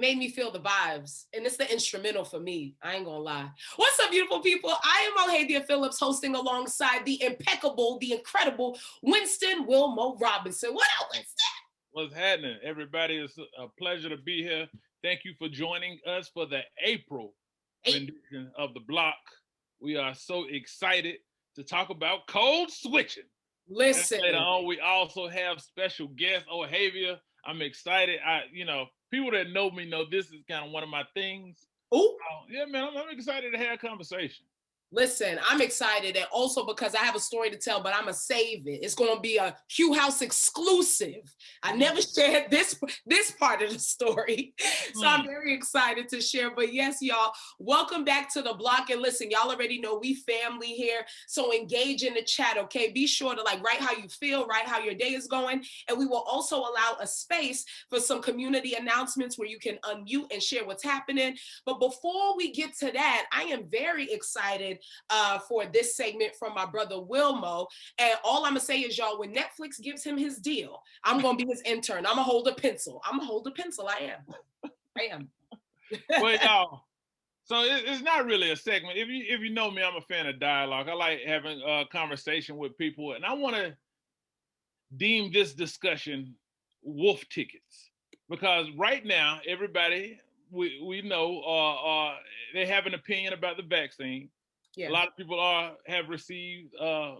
made me feel the vibes. And it's the instrumental for me. I ain't gonna lie. What's up, beautiful people? I am Alhadia Phillips, hosting alongside the impeccable, the incredible Winston Wilmo Robinson. What up, Winston? What's happening, everybody? It's a pleasure to be here. Thank you for joining us for the April rendition of The Block. We are so excited to talk about code switching. Listen. And later on, we also have special guest, Alhadia. I'm excited. People that know me know this is kind of one of my things. Oh, yeah, man, I'm excited to have a conversation. Listen, I'm excited, and also because I have a story to tell, but I'm going to save it. It's going to be a Q House exclusive. I never shared this part of the story, so I'm very excited to share. But yes, y'all, welcome back to The Block. And listen, y'all already know we family here, so engage in the chat, okay? Be sure to write how you feel, write how your day is going, and we will also allow a space for some community announcements where you can unmute and share what's happening. But before we get to that, I am very excited for this segment from my brother Wilmo. And all I'm gonna say is, y'all, when Netflix gives him his deal, I'm gonna be his intern. I'm gonna hold a pencil. I am. Well, y'all, so it's not really a segment. If you know me, I'm a fan of dialogue. I like having a conversation with people, and I want to deem this discussion wolf tickets, because right now everybody we know they have an opinion about the vaccine. Yeah. A lot of people have received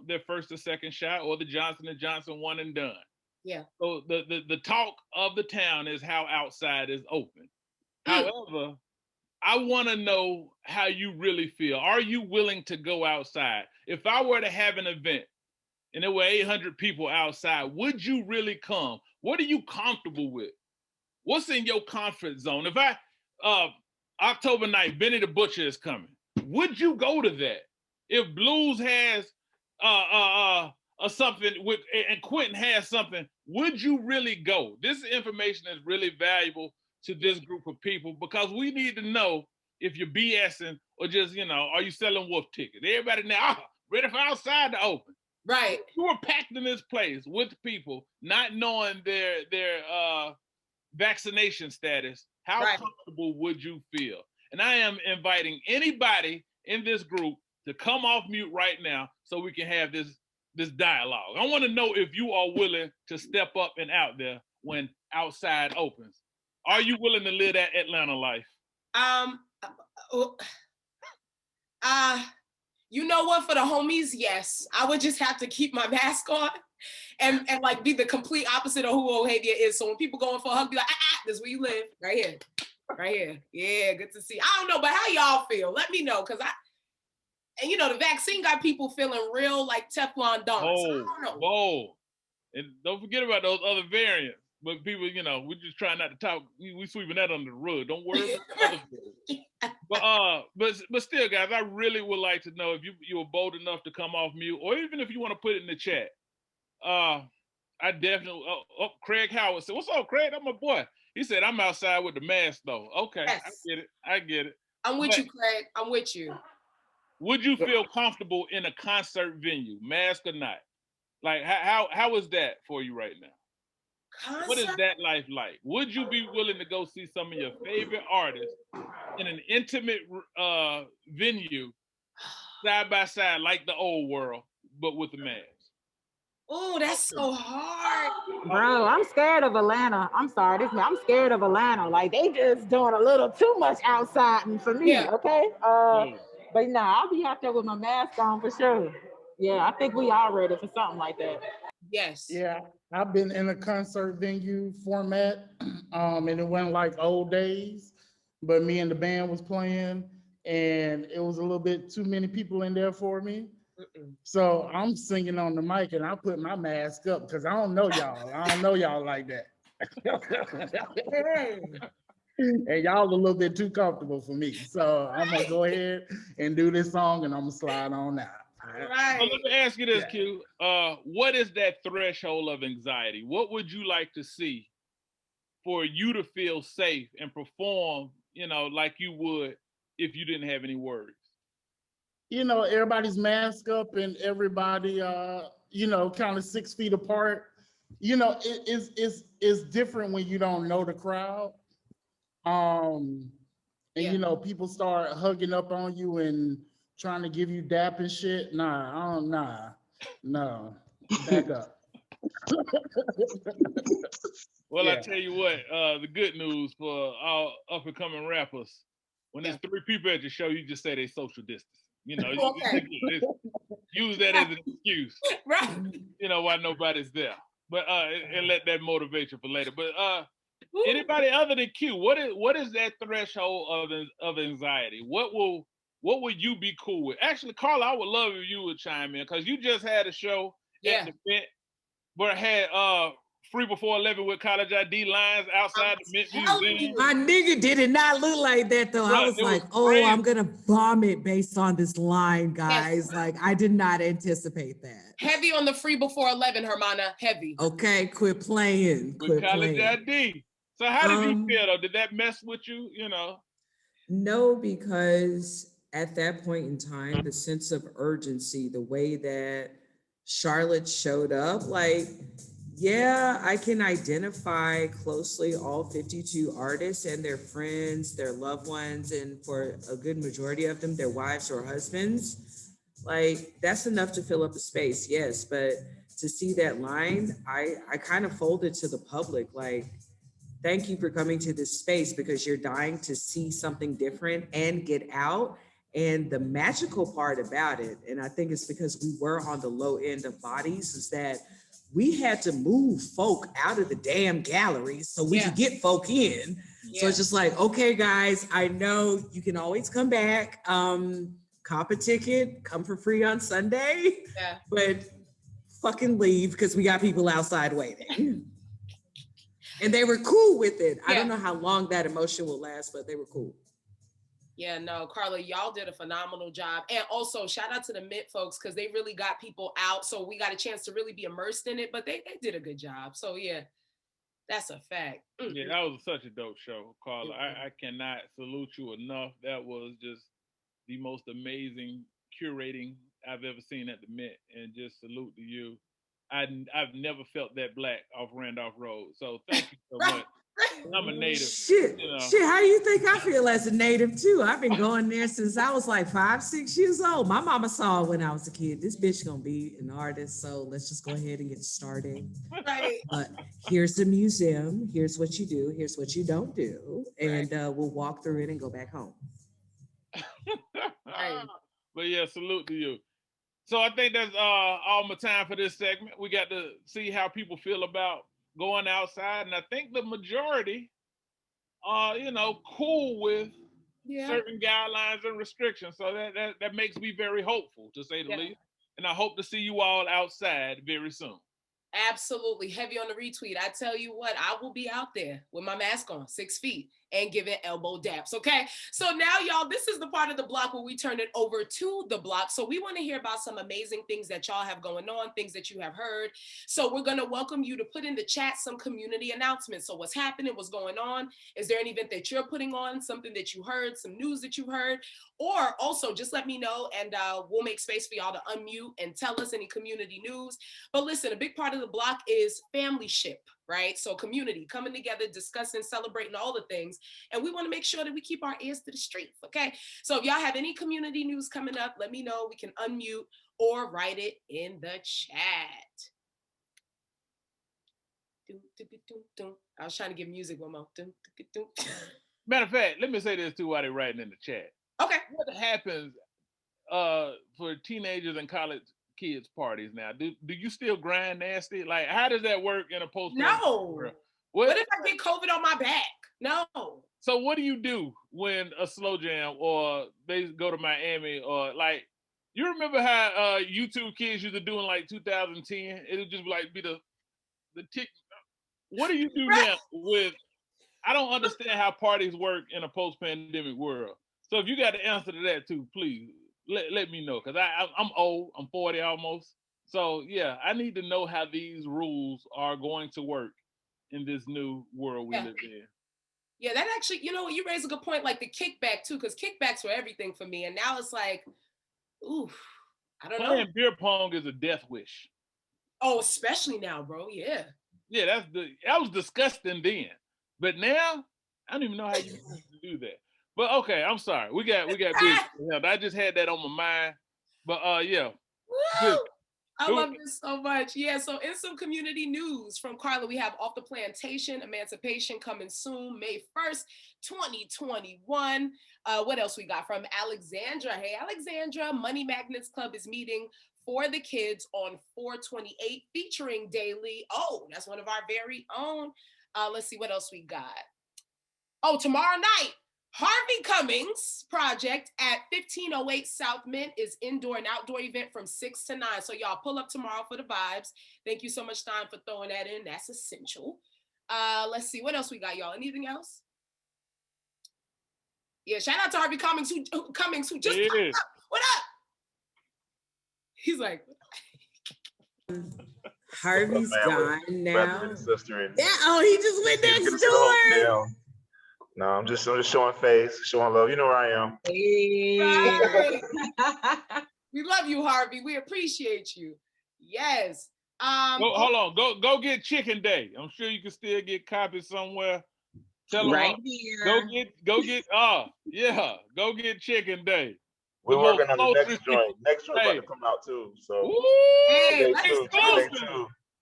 their first or second shot, or the Johnson & Johnson one and done. Yeah. So the talk of the town is how outside is open. However, I want to know how you really feel. Are you willing to go outside? If I were to have an event and there were 800 people outside, would you really come? What are you comfortable with? What's in your comfort zone? If October night, Benny the Butcher is coming, would you go to that? If Blues has something with and Quentin has something, would you really go? This information is really valuable to this group of people, because we need to know if you're BSing or just, are you selling wolf tickets? Everybody now ready for outside to open. Right. You were packed in this place with people not knowing their vaccination status. How comfortable would you feel? And I am inviting anybody in this group to come off mute right now so we can have this dialogue. I want to know if you are willing to step up and out there when outside opens. Are you willing to live that Atlanta life? You know what? For the homies, yes. I would just have to keep my mask on and be the complete opposite of who Alhadia is. So when people going for a hug, be like, this is where you live, right here. Right here. Yeah, good to see. I don't know, but how y'all feel? Let me know, because the vaccine got people feeling real like Teflon Don. I don't know. Whoa. And don't forget about those other variants. But people, we're just trying not to talk. We sweeping that under the rug. Don't worry about the other variants. But still, guys, I really would like to know if you were bold enough to come off mute, or even if you want to put it in the chat. I definitely. Craig Howard said, "What's up, Craig? That's my boy." He said, "I'm outside with the mask, though." Okay, yes. I get it. I'm with you, Craig. I'm with you. Would you feel comfortable in a concert venue, mask or not? Like, how is that for you right now? Concert? What is that life like? Would you be willing to go see some of your favorite artists in an intimate venue, side by side, like the old world, but with the mask? Oh, that's so hard. Bro, I'm scared of Atlanta. I'm sorry, I'm scared of Atlanta. Like, they just doing a little too much outside for me, okay? But I'll be out there with my mask on for sure. Yeah, I think we all ready for something like that. Yes. Yeah, I've been in a concert venue format, and it went like old days, but me and the band was playing, and it was a little bit too many people in there for me. So I'm singing on the mic and I put my mask up because I don't know y'all. I don't know y'all like that. And y'all a little bit too comfortable for me. So I'm gonna go ahead and do this song and I'm gonna slide on out. Right. Well, let me ask you this, Q. What is that threshold of anxiety? What would you like to see for you to feel safe and perform, like you would if you didn't have any worries? Everybody's masked up and everybody, kind of 6 feet apart. It's different when you don't know the crowd. And you know, people start hugging up on you and trying to give you dap and shit. Nah, no, back up. Well, Yeah. I tell you what, the good news for all up and coming rappers, when there's 3 people at your show, you just say they social distance. You know, use that as an excuse. Right. You know, why nobody's there. But and let that motivate you for later. But anybody other than Q, what is that threshold of anxiety? What will you be cool with? Actually, Carla, I would love if you would chime in because you just had a show at the Mint, but had Free Before 11 with college ID lines outside the Mint Museum. My nigga did it not look like that though. I was like, oh, I'm gonna vomit based on this line, guys. Like, I did not anticipate that. Heavy on the Free Before 11, Hermana. Heavy. Okay, quit playing. With college ID. So how did you feel though? Did that mess with you? You know? No, because at that point in time, the sense of urgency, the way that Charlotte showed up, like, yeah, I can identify closely all 52 artists and their friends, their loved ones, and for a good majority of them, their wives or husbands. Like, that's enough to fill up a space, yes. But to see that line, I kind of folded to the public, like, thank you for coming to this space because you're dying to see something different and get out. And the magical part about it, and I think it's because we were on the low end of bodies, is that we had to move folk out of the damn galleries so we could get folk in. So it's just like, okay, guys, I know you can always come back, cop a ticket, come for free on Sunday, but fucking leave because we got people outside waiting. And they were cool with it. I don't know how long that emotion will last, but they were cool. Yeah, no, Carla, y'all did a phenomenal job. And also shout out to the Mint folks because they really got people out. So we got a chance to really be immersed in it, but they did a good job. So yeah, that's a fact. Mm-hmm. Yeah, that was such a dope show, Carla. I cannot salute you enough. That was just the most amazing curating I've ever seen at the Mint, and just salute to you. I've never felt that black off Randolph Road. So thank you so much. I'm a native. Shit, you know. Shit, how do you think I feel as a native too? I've been going there since I was like 5, 6 years old. My mama saw when I was a kid, this bitch gonna be an artist, so let's just go ahead and get started. Right. But here's the museum, here's what you do, here's what you don't do, and we'll walk through it and go back home. But yeah, salute to you. So I think that's all my time for this segment. We got to see how people feel about going outside, and I think the majority are, cool with certain guidelines and restrictions. So that makes me very hopeful, to say the least. And I hope to see you all outside very soon. Absolutely. Heavy on the retweet. I tell you what, I will be out there with my mask on, 6 feet, and giving elbow daps. Okay. So now, y'all, this is the part of the block where we turn it over to the block. So we want to hear about some amazing things that y'all have going on, things that you have heard. So we're going to welcome you to put in the chat some community announcements. So what's happening, what's going on? Is there an event that you're putting on, something that you heard, some news that you heard? Or also just let me know, and we'll make space for y'all to unmute and tell us any community news. But listen, a big part of the block is family ship, right? So community coming together, discussing, celebrating all the things. And we want to make sure that we keep our ears to the streets, okay? So if y'all have any community news coming up, let me know. We can unmute or write it in the chat. I was trying to give music one more. Matter of fact, let me say this too while they're writing in the chat. Okay. What happens for teenagers and college kids parties now? Do you still grind nasty? Like, how does that work in a post-pandemic world? What if I get COVID on my back? No. So what do you do when a slow jam or they go to Miami, or like, you remember how YouTube kids used to do in like 2010? It would just be the tick. What do you do now with? I don't understand how parties work in a post-pandemic world. So if you got the answer to that too, please let me know, because I'm old. I'm 40 almost. So yeah, I need to know how these rules are going to work in this new world we live in. Yeah, that actually, you raise a good point, like the kickback too, because kickbacks were everything for me. And now it's like, ooh, I don't know. Playing beer pong is a death wish. Oh, especially now, bro. Yeah. Yeah, that was disgusting then. But now, I don't even know how you managed to do that. But okay, I'm sorry. We got business. I just had that on my mind. But yeah. Woo! I love this so much. Yeah, so in some community news from Carla, we have Off the Plantation, Emancipation coming soon, May 1st, 2021. What else we got from Alexandra? Hey, Alexandra, Money Magnets Club is meeting for the kids on 4/28, featuring Daily. Oh, that's one of our very own. Let's see what else we got. Oh, tomorrow night, Harvey Cummings project at 1508 South Mint is indoor and outdoor event from 6 to 9. So y'all pull up tomorrow for the vibes. Thank you so much, Stein, for throwing that in. That's essential. Let's see what else we got, y'all. Anything else? Yeah, shout out to Harvey Cummings who just popped up. What up? He's like, Harvey's gone now. Yeah, oh, he just went next door. No, I'm just showing face, showing love. You know where I am. Right. We love you, Harvey. We appreciate you. Yes. Hold on. Go get Chicken Day. I'm sure you can still get copies somewhere. Tell them right here. Go get. Go get Chicken Day. We're working on the next joint. Next joint about to come out too. So hey,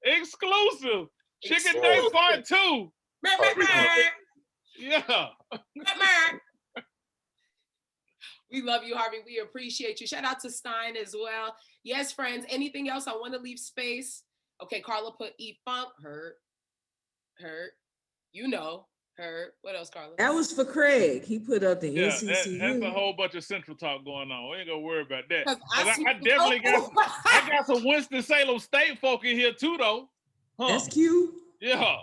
exclusive. Chicken Day Part 2. Yeah. We love you, Harvey. We appreciate you. Shout out to Stein as well. Yes, friends. Anything else? I want to leave space. Okay, Carla put E-Funk. Hurt. You know, hurt. What else, Carla? That was for Craig. He put up the NCCU. That's a whole bunch of Central talk going on. We ain't gonna worry about that. I definitely got some Winston-Salem State folk in here too, though. Huh. That's cute. Yeah.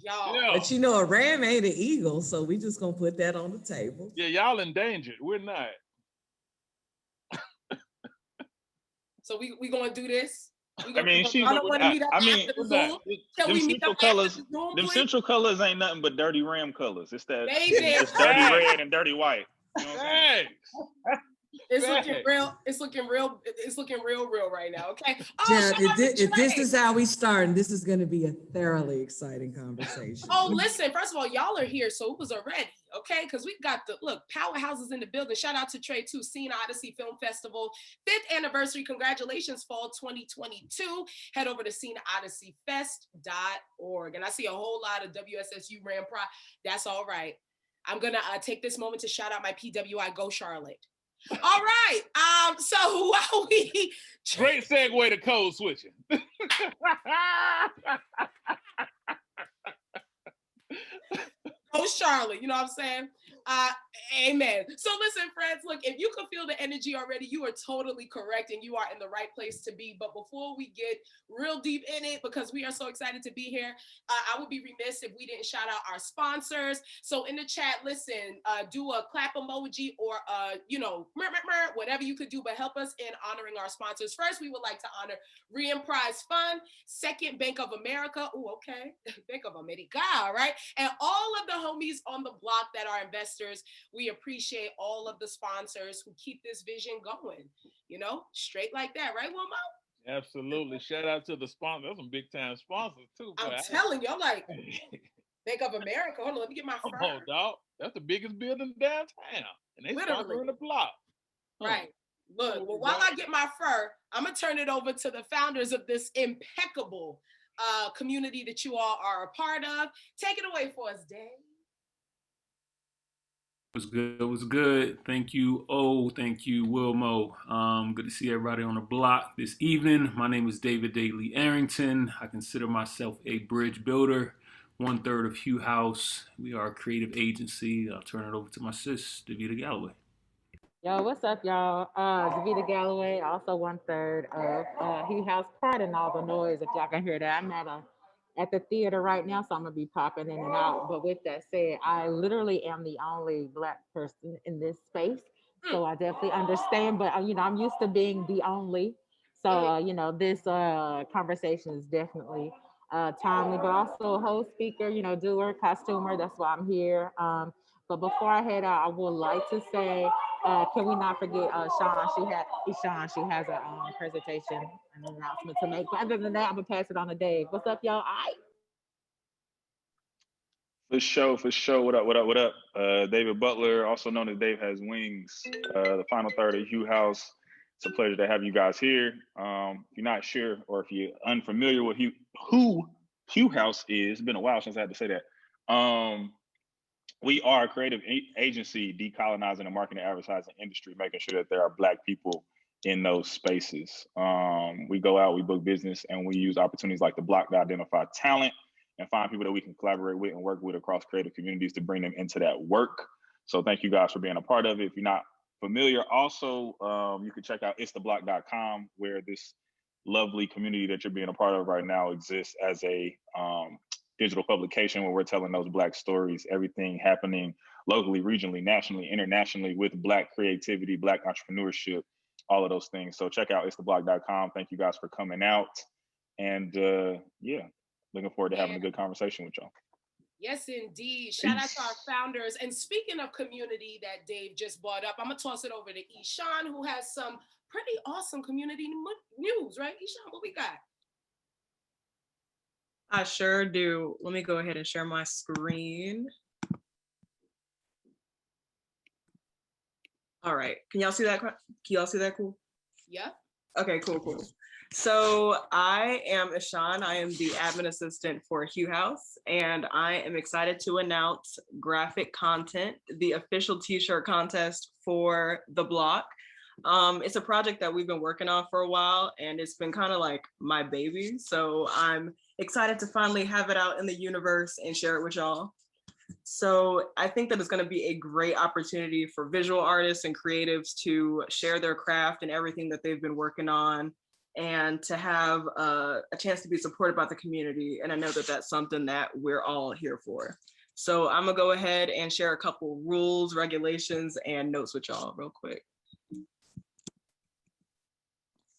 Y'all. Yeah. But you know, a ram ain't an eagle, so we just gonna put that on the table. Yeah, y'all endangered. We're not. So we gonna do this. I mean, them central colors ain't nothing but dirty ram colors. It's that it's dirty red and dirty white. You know what I'm saying? It's looking real right now. Okay. Yeah, if this is how we start, this is going to be a thoroughly exciting conversation. Oh, listen, first of all, y'all are here, so it was already, okay? Because we've got the powerhouses in the building. Shout out to Trey too, Scene Odyssey Film Festival, 5th anniversary. Congratulations, fall 2022. Head over to sceneodysseyfest.org. And I see a whole lot of WSSU Ram Pride. That's all right. I'm gonna take this moment to shout out my PWI Go Charlotte. All right. So while we great segue to code switching. Go Charlotte, you know what I'm saying? Amen. So listen, friends, look, if you can feel the energy already, you are totally correct and you are in the right place to be. But before we get real deep in it, because we are so excited to be here, I would be remiss if we didn't shout out our sponsors. So in the chat, listen, do a clap emoji or, whatever you could do, but help us in honoring our sponsors. First, we would like to honor Re-Emprise Fund, Second Bank of America. Oh, okay. Bank of America, right? And all of the homies on the block that are investors. We appreciate all of the sponsors who keep this vision going, straight like that, right, Wilmo? Absolutely. Shout out to the sponsors. There's some big time sponsors too. I'm telling you, I'm like, Bank of America. Hold on, let me get my phone. Oh, dog. That's the biggest building downtown. And they sponsoring the block. Right. Look, well, while I get my fur, I'm going to turn it over to the founders of this impeccable community that you all are a part of. Take it away for us, Dave. It was good. Thank you. Thank you, Wilmo. Good to see everybody on the block this evening. My name is David Daly Arrington. I consider myself a bridge builder, 1/3 of Hugh House. We are a creative agency. I'll turn it over to my sis, Davita Galloway. Yo, what's up, y'all? Davita Galloway, also 1/3 of Hugh House. Pardon all the noise if y'all can hear that. I'm at the theater right now, so I'm gonna be popping in and out. But with that said, I literally am the only Black person in this space, so I definitely understand. But I'm used to being the only, so this conversation is definitely timely. But also a host, speaker, doer, costumer. That's why I'm here. But before I head out, I would like to say, can we not forget Sean? She has a presentation, an announcement to make. But other than that, I'm gonna pass it on to Dave. What's up, y'all? For sure. What up? David Butler, also known as Dave Has Wings, the final third of Hugh House. It's a pleasure to have you guys here. If you're not sure or if you're unfamiliar with who Hugh House is, it's been a while since I had to say that. We are a creative agency decolonizing the marketing and advertising industry, making sure that there are Black people in those spaces. We go out, we book business, and we use opportunities like the Block to identify talent and find people that we can collaborate with and work with across creative communities to bring them into that work. So thank you guys for being a part of it. If you're not familiar, also, you can check out itstheblock.com, where this lovely community that you're being a part of right now exists as a digital publication where we're telling those Black stories, everything happening locally, regionally, nationally, internationally with Black creativity, Black entrepreneurship, all of those things. So check out itstheblock.com. Thank you guys for coming out. And yeah, looking forward to having a good conversation with y'all. Yes, indeed. Shout out to our founders. And speaking of community that Dave just brought up, I'm going to toss it over to Ishan, who has some pretty awesome community news, right? Ishan, what we got? I sure do. Let me go ahead and share my screen. All right. Can y'all see that? Can y'all see that cool? Yeah. Okay, cool. So I am Ishan. I am the admin assistant for Hugh House, and I am excited to announce Graphic Content, the official t-shirt contest for The Block. It's a project that we've been working on for a while, and it's been kind of like my baby. So I'm excited to finally have it out in the universe and share it with y'all. So I think that it's going to be a great opportunity for visual artists and creatives to share their craft and everything that they've been working on, and to have a chance to be supported by the community. And I know that that's something that we're all here for. So I'm gonna go ahead and share a couple rules, regulations, and notes with y'all real quick.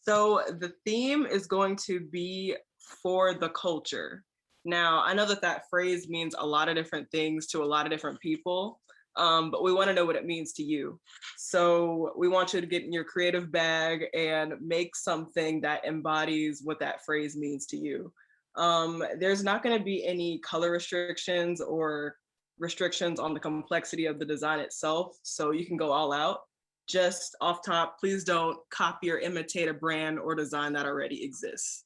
So the theme is going to be for the culture. Now, I know that that phrase means a lot of different things to a lot of different people, but we want to know what it means to you. So we want you to get in your creative bag and make something that embodies what that phrase means to you. There's not going to be any color restrictions or restrictions on the complexity of the design itself, so you can go all out. Just off top, please don't copy or imitate a brand or design that already exists.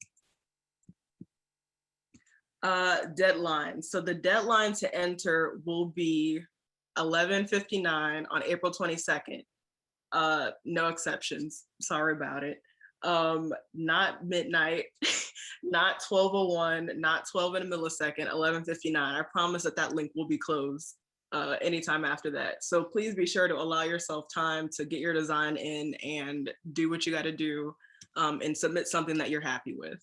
Deadline. So the deadline to enter will be 11:59 on April 22nd. No exceptions. Sorry about it. Not midnight, not 12:01, not 12 in a millisecond, 11:59. I promise that that link will be closed anytime after that. So please be sure to allow yourself time to get your design in and do what you got to do and submit something that you're happy with.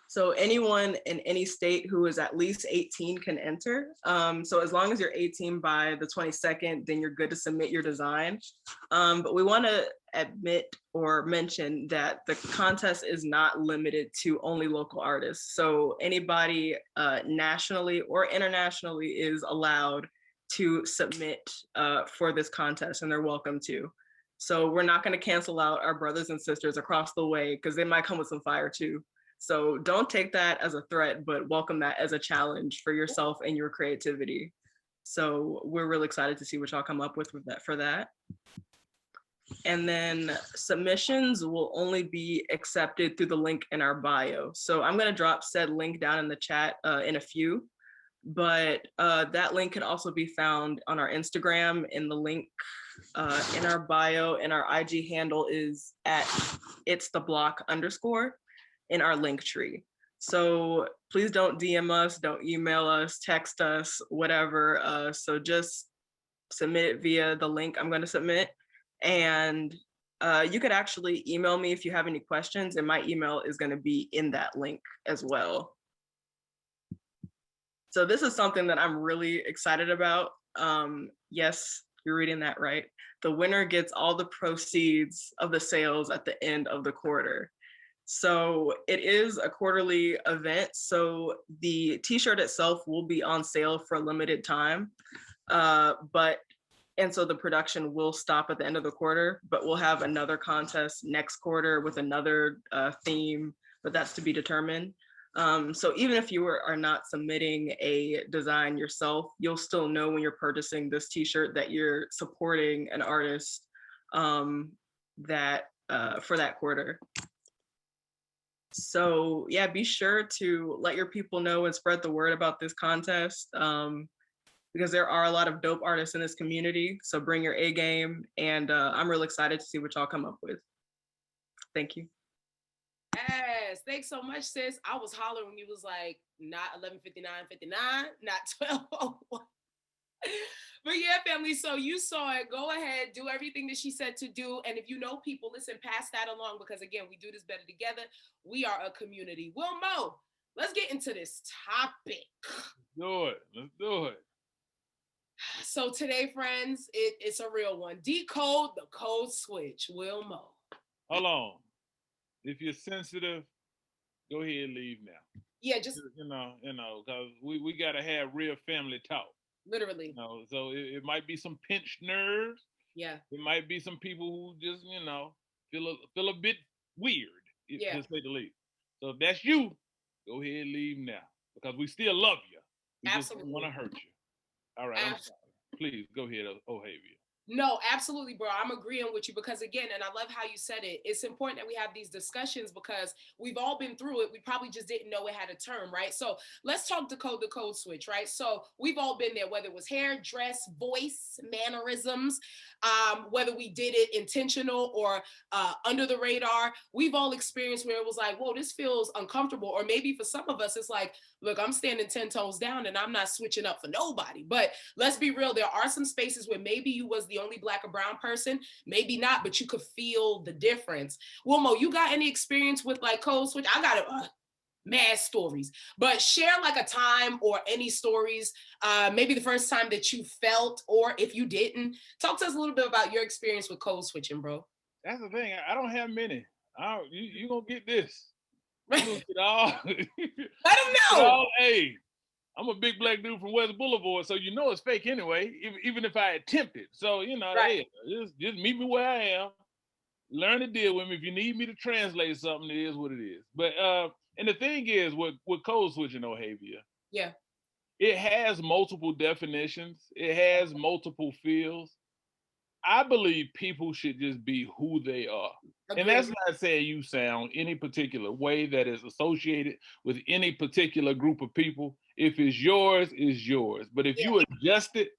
So anyone in any state who is at least 18 can enter. So as long as you're 18 by the 22nd, then you're good to submit your design. But we want to admit or mention that the contest is not limited to only local artists. So anybody nationally or internationally is allowed to submit for this contest, and they're welcome to. So we're not going to cancel out our brothers and sisters across the way because they might come with some fire too. So don't take that as a threat, but welcome that as a challenge for yourself and your creativity. So we're really excited to see what y'all come up with that for that. And then submissions will only be accepted through the link in our bio. So I'm gonna drop said link down in the chat in a few, but that link can also be found on our Instagram in the link in our bio, and our IG handle is at itstheblock_ in our link tree. So please don't DM us, don't email us, text us, whatever. So just submit it via the link I'm going to submit. And you could actually email me if you have any questions, and my email is going to be in that link as well. So this is something that I'm really excited about. Yes, you're reading that right. The winner gets all the proceeds of the sales at the end of the quarter. So it is a quarterly event. So the t-shirt itself will be on sale for a limited time. And so the production will stop at the end of the quarter, but we'll have another contest next quarter with another theme, but that's to be determined. So even if you are not submitting a design yourself, you'll still know when you're purchasing this t-shirt that you're supporting an artist that for that quarter. So yeah, be sure to let your people know and spread the word about this contest because there are a lot of dope artists in this community. So bring your A game, and I'm really excited to see what y'all come up with. Thank you. Yes, thanks so much, sis. I was hollering when you was like, not 11:59:59, not 12:01. But yeah, family, so you saw it. Go ahead, do everything that she said to do. And if you know people, listen, pass that along because, again, we do this better together. We are a community. Wilmo, let's get into this topic. Let's do it. So today, friends, it's a real one. Decode the code switch. Wilmo. Hold on. If you're sensitive, go ahead and leave now. Yeah, just you know, because we gotta have real family talk. Literally. You know, so it might be some pinched nerves. Yeah. It might be some people who just, feel a bit weird, to say the least. So if that's you, go ahead and leave now. Because we still love you. We Absolutely. just want to hurt you. All right. I'm sorry. Please go ahead, Ohavia. No, absolutely, bro. I'm agreeing with you because, again, and I love how you said it, it's important that we have these discussions because we've all been through it. We probably just didn't know it had a term, right? So let's talk the code switch, right? So we've all been there, whether it was hair, dress, voice, mannerisms, whether we did it intentional or under the radar. We've all experienced where it was like, whoa, this feels uncomfortable. Or maybe for some of us, it's like, look, I'm standing 10 toes down and I'm not switching up for nobody. But let's be real. There are some spaces where maybe you was the only Black or brown person, maybe not, but you could feel the difference. Wilmo, you got any experience with like code switch? I got mad stories, but share like a time or any stories, maybe the first time that you felt, or if you didn't, talk to us a little bit about your experience with code switching, bro. That's the thing. I don't have many. You gonna get this. You gonna get all. Let them know. Hey, I'm a big Black dude from West Boulevard, so you know it's fake anyway, even if I attempt it. So, right. Hey, just meet me where I am. Learn to deal with me. If you need me to translate something, it is what it is. But and the thing is, with code switching, Ohavia, yeah, it has multiple definitions. It has multiple feels. I believe people should just be who they are. Agreed. And that's not saying you sound any particular way that is associated with any particular group of people. If it's yours, it's yours. But if you adjust it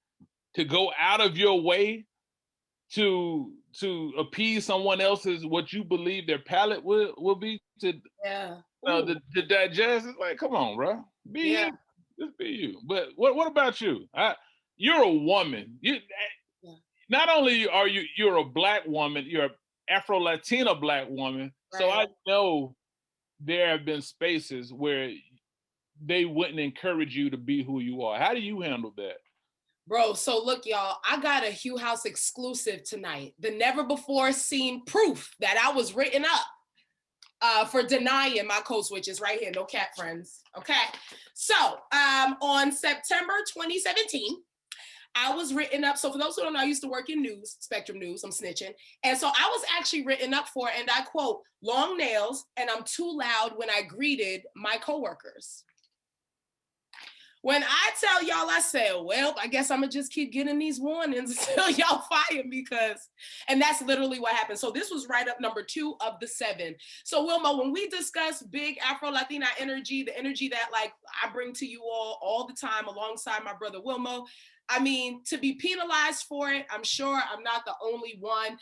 to go out of your way to appease someone else's, what you believe their palate will be to digest, it's like, come on, bro. Be you. Just be you. But what about you? You're a woman. Not only are you're a Black woman, you're an Afro-Latina Black woman. Right. So I know there have been spaces where they wouldn't encourage you to be who you are. How do you handle that? Bro, so look, y'all, I got a Hugh House exclusive tonight. The never before seen proof that I was written up for denying my code switches right here. No cap, friends. Okay. So on September 2017, I was written up. So for those who don't know, I used to work in news, Spectrum News, I'm snitching. And so I was actually written up for, and I quote, long nails, and I'm too loud when I greeted my coworkers. When I tell y'all, I said, well, I guess I'm gonna just keep getting these warnings until y'all fire me and that's literally what happened. So this was write-up number 2 of the 7. So Wilma, when we discuss big Afro-Latina energy, the energy that like I bring to you all the time alongside my brother Wilmo, I mean, to be penalized for it, I'm sure I'm not the only one.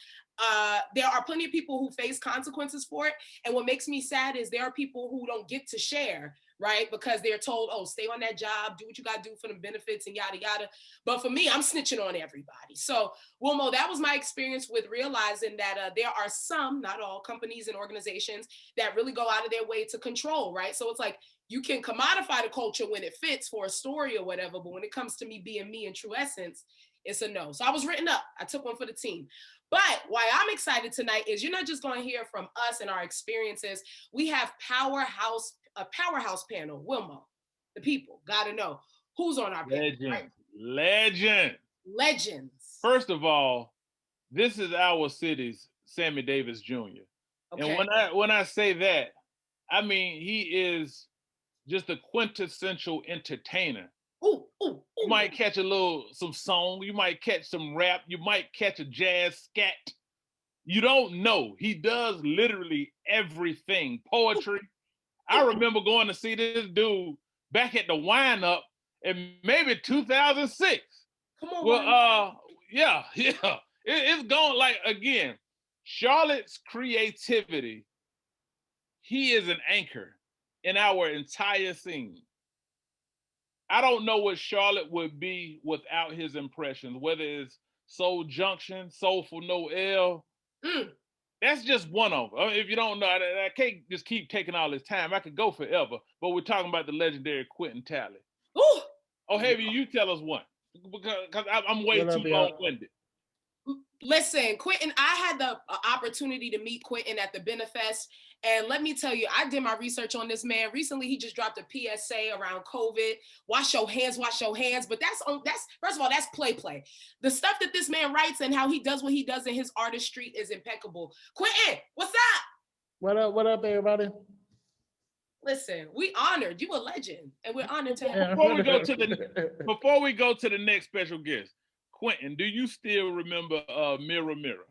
There are plenty of people who face consequences for it. And what makes me sad is there are people who don't get to share, right? Because they're told, oh, stay on that job, do what you got to do for the benefits and yada, yada. But for me, I'm snitching on everybody. So Wilmo, that was my experience with realizing that there are some, not all, companies and organizations that really go out of their way to control, right? So it's like, you can commodify the culture when it fits for a story or whatever, but when it comes to me being me in true essence, it's a no. So I was written up. I took one for the team. But why I'm excited tonight is you're not just going to hear from us and our experiences. We have a powerhouse panel. Wilmo, the people got to know who's on our panel. Right? Legends. First of all, this is our city's Sammy Davis Jr. Okay. And when I say that, I mean he is just a quintessential entertainer. Ooh, ooh, ooh. You might catch some song, you might catch some rap, you might catch a jazz scat. You don't know. He does literally everything. Poetry. I remember going to see this dude back at the Wine Up in maybe 2006. Come on. Well, yeah. It's gone. Like, again, Charlotte's creativity, he is an anchor in our entire scene. I don't know what Charlotte would be without his impressions, whether it's Soul Junction, Soulful Noel. That's just one of them. If you don't know, I can't just keep taking all this time. I could go forever, but we're talking about the legendary Quentin Talley. Ooh. Oh, Heavy, you tell us one, because I'm way too long-winded. Listen, Quentin, I had the opportunity to meet Quentin at the Benefest. And let me tell you, I did my research on this man. Recently, he just dropped a PSA around COVID. Wash your hands, wash your hands. But that's first of all, that's play. The stuff that this man writes and how he does what he does in his artistry is impeccable. Quentin, what's up? What up, everybody? Listen, we honored. You a legend. And we're honored to have you. Before we go to the next special guest, Quentin, do you still remember Mirror Mirror?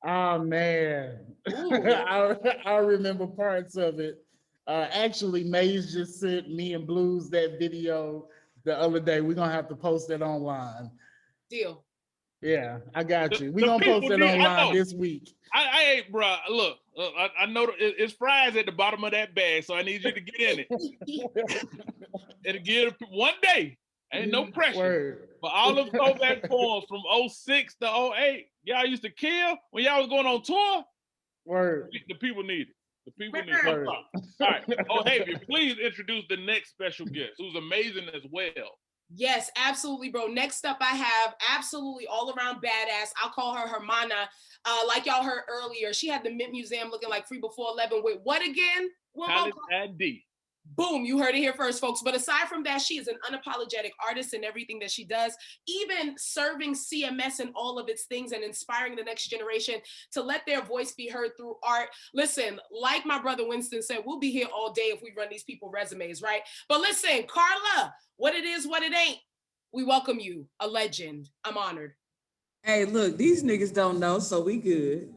Oh man, I remember parts of it. Actually, Maze just sent me and Blues that video the other day. We're gonna have to post it online. Deal. Yeah, I got you. We're gonna post it online this week. I ain't, bro. Look, I know it's fries at the bottom of that bag, so I need you to get in it. It'll get one day. Ain't no pressure. Word. But all them throwback poems from 06 to 08, y'all used to kill when y'all was going on tour. Word. The people need it. The people need it. All right. Oh, hey, please introduce the next special guest, who's amazing as well. Yes, absolutely, bro. Next up, I have absolutely all around badass. I'll call her Hermana. Like y'all heard earlier, she had the Mint Museum looking like Free Before 11 with what again? D. Boom, you heard it here first, folks. But aside from that, she is an unapologetic artist in everything that she does, even serving CMS and all of its things and inspiring the next generation to let their voice be heard through art. Listen, like my brother Winston said, we'll be here all day if we run these people resumes, right? But listen, Carla, what it is, what it ain't, we welcome you, a legend. I'm honored. Hey, look, these niggas don't know, so we good.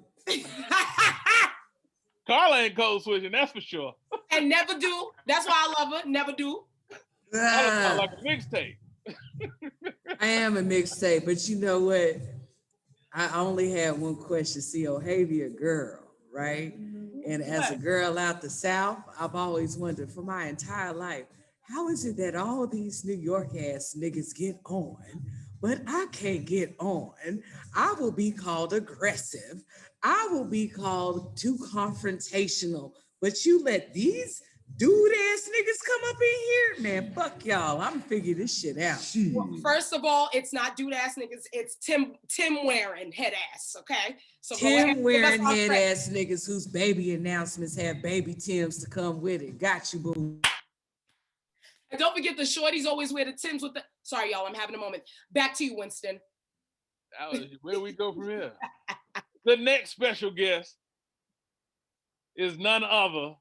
Carla ain't code switching, that's for sure. And never do. That's why I love her. Never do. Carla like a mixtape. I am a mixtape, but you know what? I only had one question. See, O'Havia girl, right? And as a girl out the South, I've always wondered for my entire life, how is it that all these New York ass niggas get on, but I can't get on? I will be called aggressive. I will be called too confrontational, but you let these dude ass niggas come up in here? Man, fuck y'all. I'm figure this shit out. Well, first of all, it's not dude ass niggas, it's Tim wearing head ass, okay? So Tim wearing head ass niggas whose baby announcements have baby Tims to come with it. Got you, boo. And don't forget the shorties always wear the Tims with the, sorry y'all, I'm having a moment. Back to you, Winston. Where do we go from here? The next special guest is none other.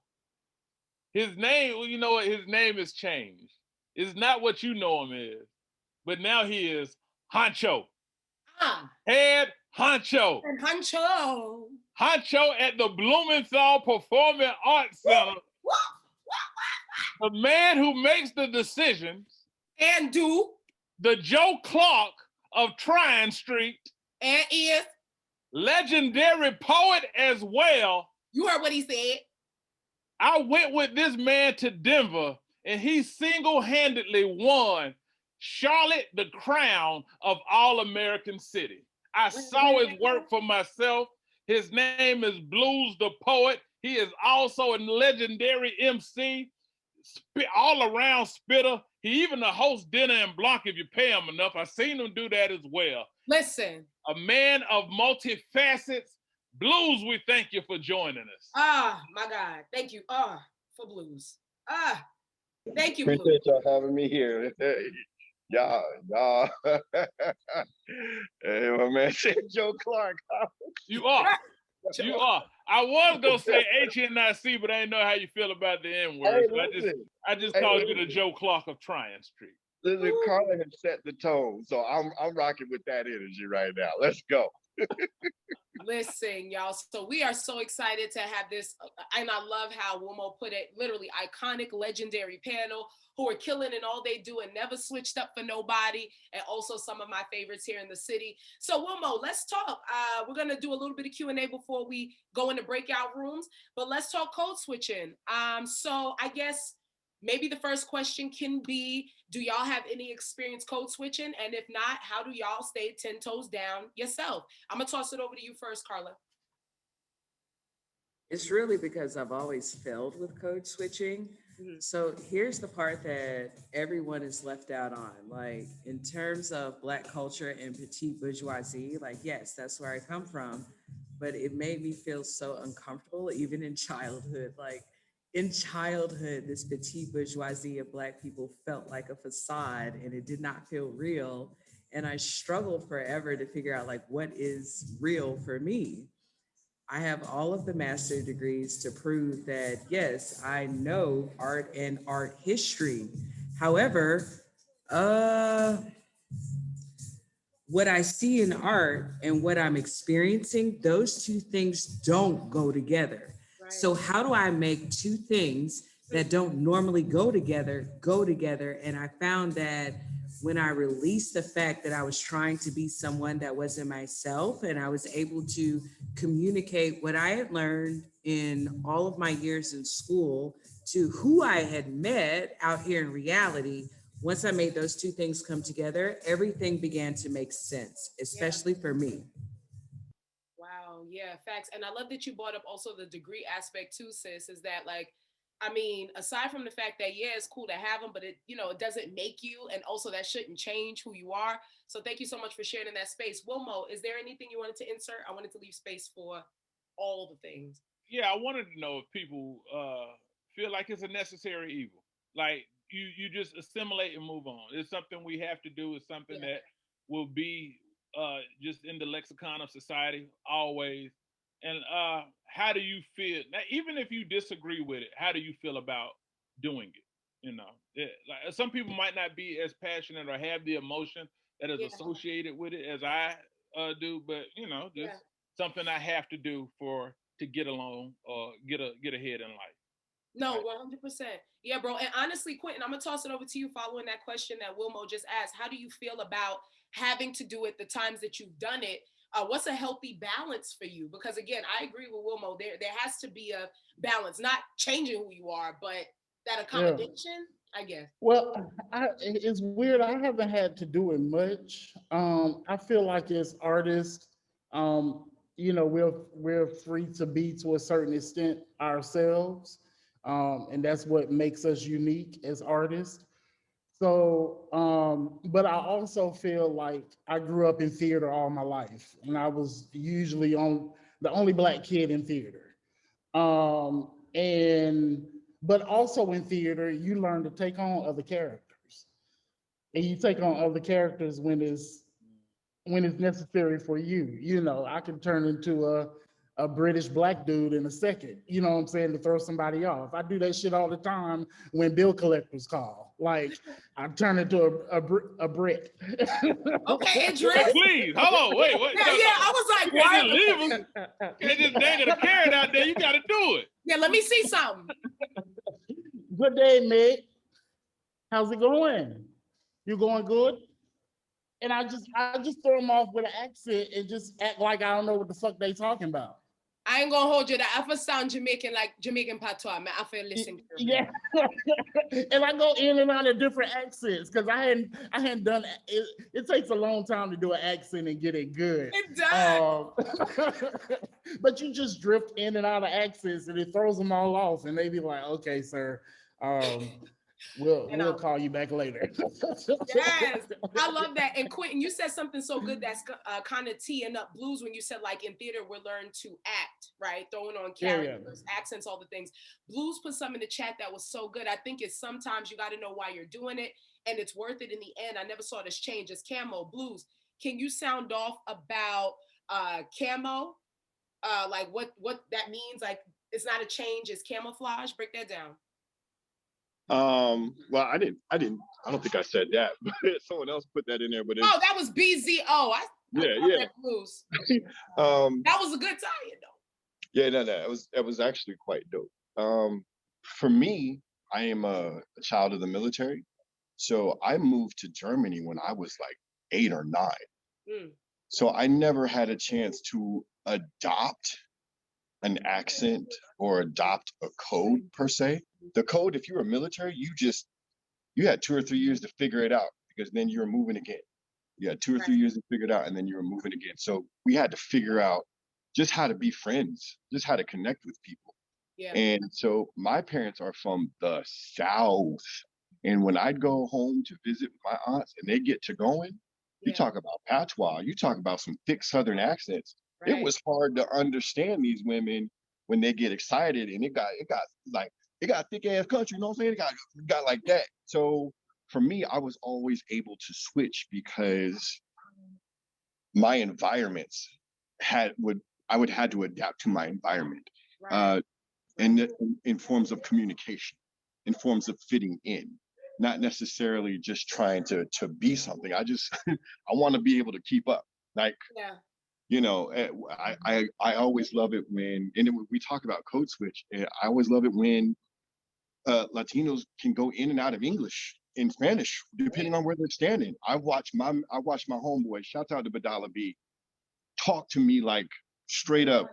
His name, well, you know what? His name has changed. It's not what you know him as, but now he is Honcho. Head Honcho. And Honcho. Honcho at the Blumenthal Performing Arts Center. The man who makes the decisions. And do. The Joe Clark of Tryon Street. And is. Legendary poet as well. You heard what he said. I went with this man to Denver and he single-handedly won Charlotte the crown of All-American City. I saw his work for myself. His name is Blues the Poet. He is also a legendary MC, all-around spitter. He even hosts dinner in Blanc if you pay him enough. I've seen him do that as well. Listen. A man of multifacets. Blues, we thank you for joining us. Ah, my God. Thank you. For Blues. Thank you, Appreciate Blues. y'all having me here. Y'all. Hey, my man, Joe Clark. You are. You are. I was gonna say H and not C, but I didn't know how you feel about the N word. Hey, So listen. I just Hey, called you the listen. Joe Clark of Tryon Street. Listen, Carla has set the tone, so I'm rocking with that energy right now. Let's go. Listen, y'all. So we are so excited to have this, and I love how Wilmo put it. Literally iconic, legendary panel who are killing in all they do and never switched up for nobody. And also some of my favorites here in the city. So Wilmo, let's talk. We're gonna do a little bit of Q&A before we go into breakout rooms, but let's talk code switching. So I guess maybe the first question can be, do y'all have any experience code switching? And if not, how do y'all stay 10 toes down yourself? I'm gonna toss it over to you first, Carla. It's really because I've always failed with code switching. So here's the part that everyone is left out on. Like, in terms of Black culture and petite bourgeoisie, like, yes, that's where I come from. But it made me feel so uncomfortable, even in childhood. Like, in childhood, this petite bourgeoisie of Black people felt like a facade and it did not feel real. And I struggled forever to figure out, like, what is real for me. I have all of the master degrees to prove that, yes, I know art and art history. However, what I see in art and what I'm experiencing, those two things don't go together. Right. So how do I make two things that don't normally go together? And I found that when I released the fact that I was trying to be someone that wasn't myself, and I was able to communicate what I had learned in all of my years in school to who I had met out here in reality, once I made those two things come together, everything began to make sense, especially for me. Wow, yeah, facts. And I love that you brought up also the degree aspect too, sis, is that like, I mean, aside from the fact that, yeah, it's cool to have them, but it, it doesn't make you, and also that shouldn't change who you are. So thank you so much for sharing in that space. Wilmo, is there anything you wanted to insert? I wanted to leave space for all the things. Yeah, I wanted to know if people feel like it's a necessary evil. Like you just assimilate and move on. It's something we have to do. It's something that will be just in the lexicon of society always. And how do you feel? Now, even if you disagree with it, how do you feel about doing it? Like some people might not be as passionate or have the emotion that is associated with it as I do, but just something I have to do to get along or get ahead in life. No, 100%. Yeah, bro. And honestly, Quentin, I'm gonna toss it over to you following that question that Wilmo just asked. How do you feel about having to do it the times that you've done it? What's a healthy balance for you? Because again, I agree with Wilmo. There has to be a balance, not changing who you are, but that accommodation, I guess. Well, it's weird. I haven't had to do it much. I feel like as artists, we're free to be to a certain extent ourselves, and that's what makes us unique as artists. So, but I also feel like I grew up in theater all my life, and I was usually the only Black kid in theater. And but also in theater, you learn to take on other characters, and you take on other characters when it's necessary for you. I can turn into a British Black dude in a second, you know what I'm saying, to throw somebody off. I do that shit all the time when bill collectors call. Like, I turn into a Brit. Okay, Idris. Please, hold on, wait. Yeah, I was like, why? You can't just leave him. You can't just dangle the carrot out there. You got to do it. Yeah, let me see something. Good day, mate. How's it going? You going good? And I just throw them off with an accent and just act like I don't know what the fuck they talking about. I ain't gonna hold you. That I first sound Jamaican, like Jamaican patois. Man, I feel listen. Yeah, and I go in and out of different accents because I hadn't done it. It takes a long time to do an accent and get it good. It does. But you just drift in and out of accents, and it throws them all off, and they be like, "Okay, sir, we'll call you back later." Yes, I love that. And Quentin, you said something so good that's kind of teeing up blues when you said, like, in theater we're learned to act, right? Throwing on characters, accents, all the things. Blues put some in the chat that was so good. I think it's sometimes you got to know why you're doing it, and it's worth it in the end. I never saw this change. It's Camo Blues. Can you sound off about Camo? like what that means? Like it's not a change, it's camouflage. Break that down. Well, I don't think I said that, but someone else put that in there. But Oh, that was BZO. I yeah. Blues. um, That was a good tie-in though. yeah, no, that was actually quite dope. For me, I am a child of the military, so I moved to Germany when I was like 8 or 9. Mm. So I never had a chance to adopt an accent or adopt a code per se. The code, if you were military, you had 2 or 3 years to figure it out because then you were moving again. You had 2 or 3 years to figure it out and then you were moving again. So we had to figure out just how to be friends, just how to connect with people. Yeah. And so my parents are from the South. And when I'd go home to visit my aunts and they get to going, you talk about patois, you talk about some thick Southern accents. It was hard to understand these women when they get excited, and it got like it got thick ass country, you know what I'm saying? It got like that. So for me, I was always able to switch because my environments I would had to adapt to my environment. And in forms of communication, in forms of fitting in, not necessarily just trying to be something. I just I want to be able to keep up. Like you know, I always love it when, and then when we talk about code switch, I always love it when Latinos can go in and out of English in Spanish depending on where they're standing. I watched my homeboy, shout out to Badala B, talk to me like straight up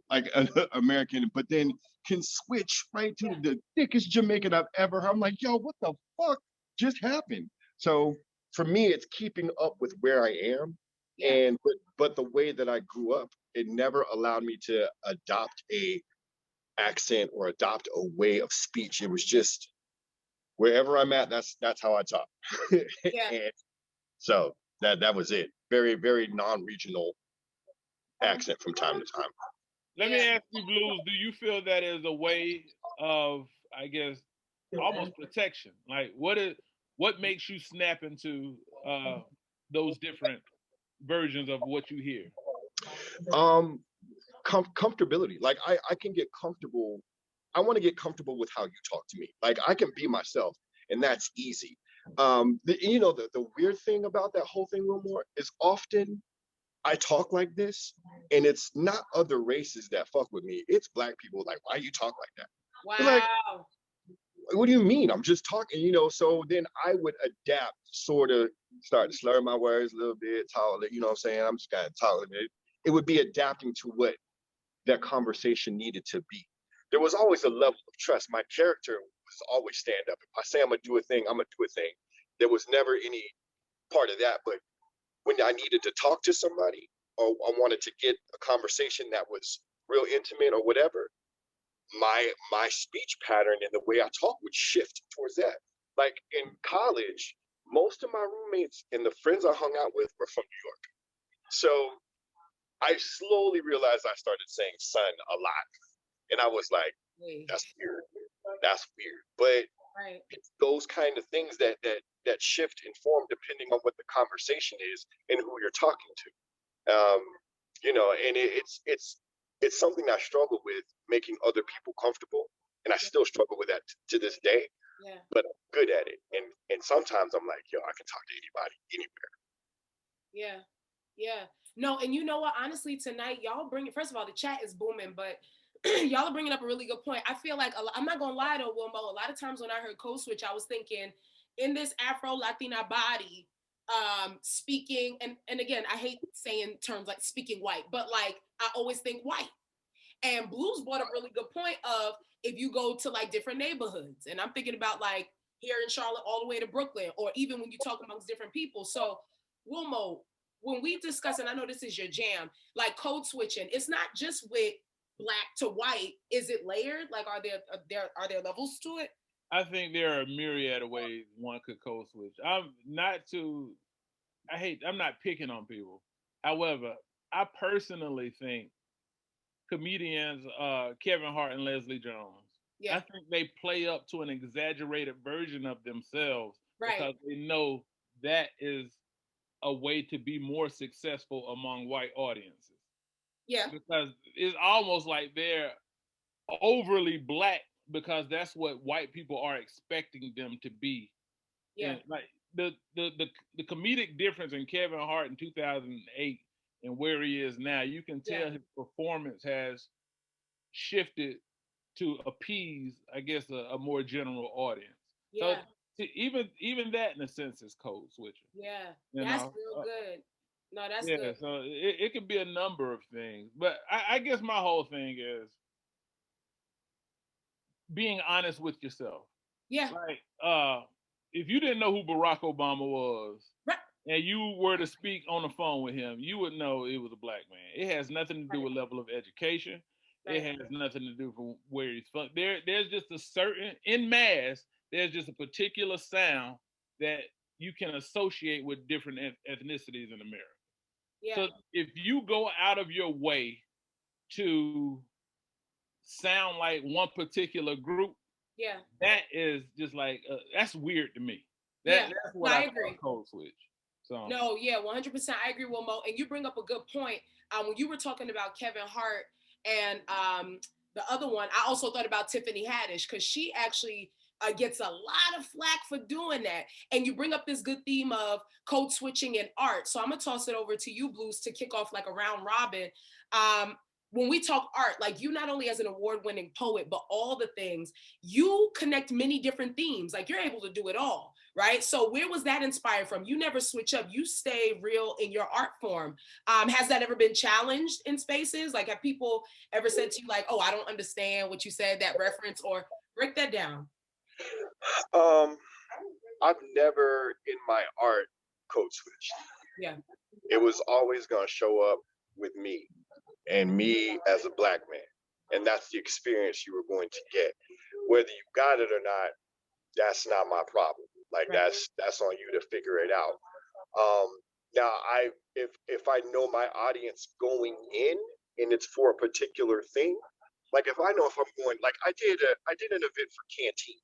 like an American, but then can switch right to the thickest Jamaican I've ever heard. I'm like, yo, what the fuck just happened? So for me, it's keeping up with where I am. And but the way that I grew up, it never allowed me to adopt a accent or adopt a way of speech. It was just wherever I'm at, that's how I talk. And so that was it. Very, very non-regional accent from time to time. Let me ask you, Blues, do you feel that is a way of, I guess, almost protection? Like what makes you snap into those different versions of what you hear? Comfortability. Like I can get comfortable. I want to get comfortable with how you talk to me. Like I can be myself, and that's easy. The weird thing about that whole thing, Wilmore, is often I talk like this, and it's not other races that fuck with me. It's Black people. Like, why you talk like that? Wow. Like, what do you mean? I'm just talking, So then I would adapt, sort of start to slur my words a little bit, talk, you know what I'm saying? I'm just kind of talking. It would be adapting to what that conversation needed to be. There was always a level of trust. My character was always stand up. If I say I'm gonna do a thing, I'm gonna do a thing. There was never any part of that. But when I needed to talk to somebody or I wanted to get a conversation that was real intimate or whatever, my speech pattern and the way I talk would shift towards that. Like in college, most of my roommates and the friends I hung out with were from New York. So I slowly realized I started saying son a lot. And I was like, that's weird. That's weird. But it's those kind of things that shift and form depending on what the conversation is and who you're talking to. And it's something I struggle with, making other people comfortable. And I still struggle with that to this day. Yeah. But I'm good at it. And sometimes I'm like, yo, I can talk to anybody, anywhere. Yeah. Yeah. No, and you know what? Honestly, tonight, y'all first of all, the chat is booming, but y'all are bringing up a really good point. I feel like, I'm not going to lie though, Wilmo, a lot of times when I heard code switch, I was thinking in this Afro-Latina body, speaking, and again, I hate saying terms like speaking white, but like, I always think white. And Blues brought up a really good point of if you go to like different neighborhoods, and I'm thinking about like here in Charlotte all the way to Brooklyn, or even when you talk amongst different people. So Wilmo, when we discuss, and I know this is your jam, like code switching, it's not just with Black to white. Is it layered? Like, are there levels to it? I think there are a myriad of ways one could code switch. I'm not picking on people. However, I personally think comedians, Kevin Hart and Leslie Jones, I think they play up to an exaggerated version of themselves because they know that is a way to be more successful among white audiences. Yeah. Because it's almost like they're overly black because that's what white people are expecting them to be. Yeah. And like the comedic difference in Kevin Hart in 2008 and where he is now, you can tell his performance has shifted to appease, I guess, a more general audience. Yeah. So even that in a sense is code switching. Yeah. You That's know? real good. No, that's Yeah, good. so it could be a number of things. But I guess my whole thing is being honest with yourself. Yeah. Like, if you didn't know who Barack Obama was, right, and you were to speak on the phone with him, you would know it was a black man. It has nothing to do with level of education. Right. It has nothing to do with where he's from. There's just a certain, in mass, there's just a particular sound that you can associate with different ethnicities in America. Yeah. So if you go out of your way to sound like one particular group, Yeah. that is just like that's weird to me. Yeah. That's what No, I agree. call code switch. So No, yeah, 100%. I agree, Wilmo. And you bring up a good point. When you were talking about Kevin Hart and the other one, I also thought about Tiffany Haddish because she actually gets a lot of flack for doing that. And you bring up this good theme of code switching in art. So I'm gonna toss it over to you, Blues, to kick off like a round robin. When we talk art, like you not only as an award-winning poet, but all the things, you connect many different themes. Like you're able to do it all, right? So where was that inspired from? You never switch up. You stay real in your art form. Has that ever been challenged in spaces? Like have people ever said to you like, oh, I don't understand what you said, that reference, or break that down? I've never in my art code switched. Yeah. It was always going to show up with me and me as a black man. And that's the experience you were going to get. Whether you got it or not, that's not my problem. Like that's on you to figure it out. Now if I know my audience going in and it's for a particular thing, like if I know if I'm going, like I did an event for Canteen.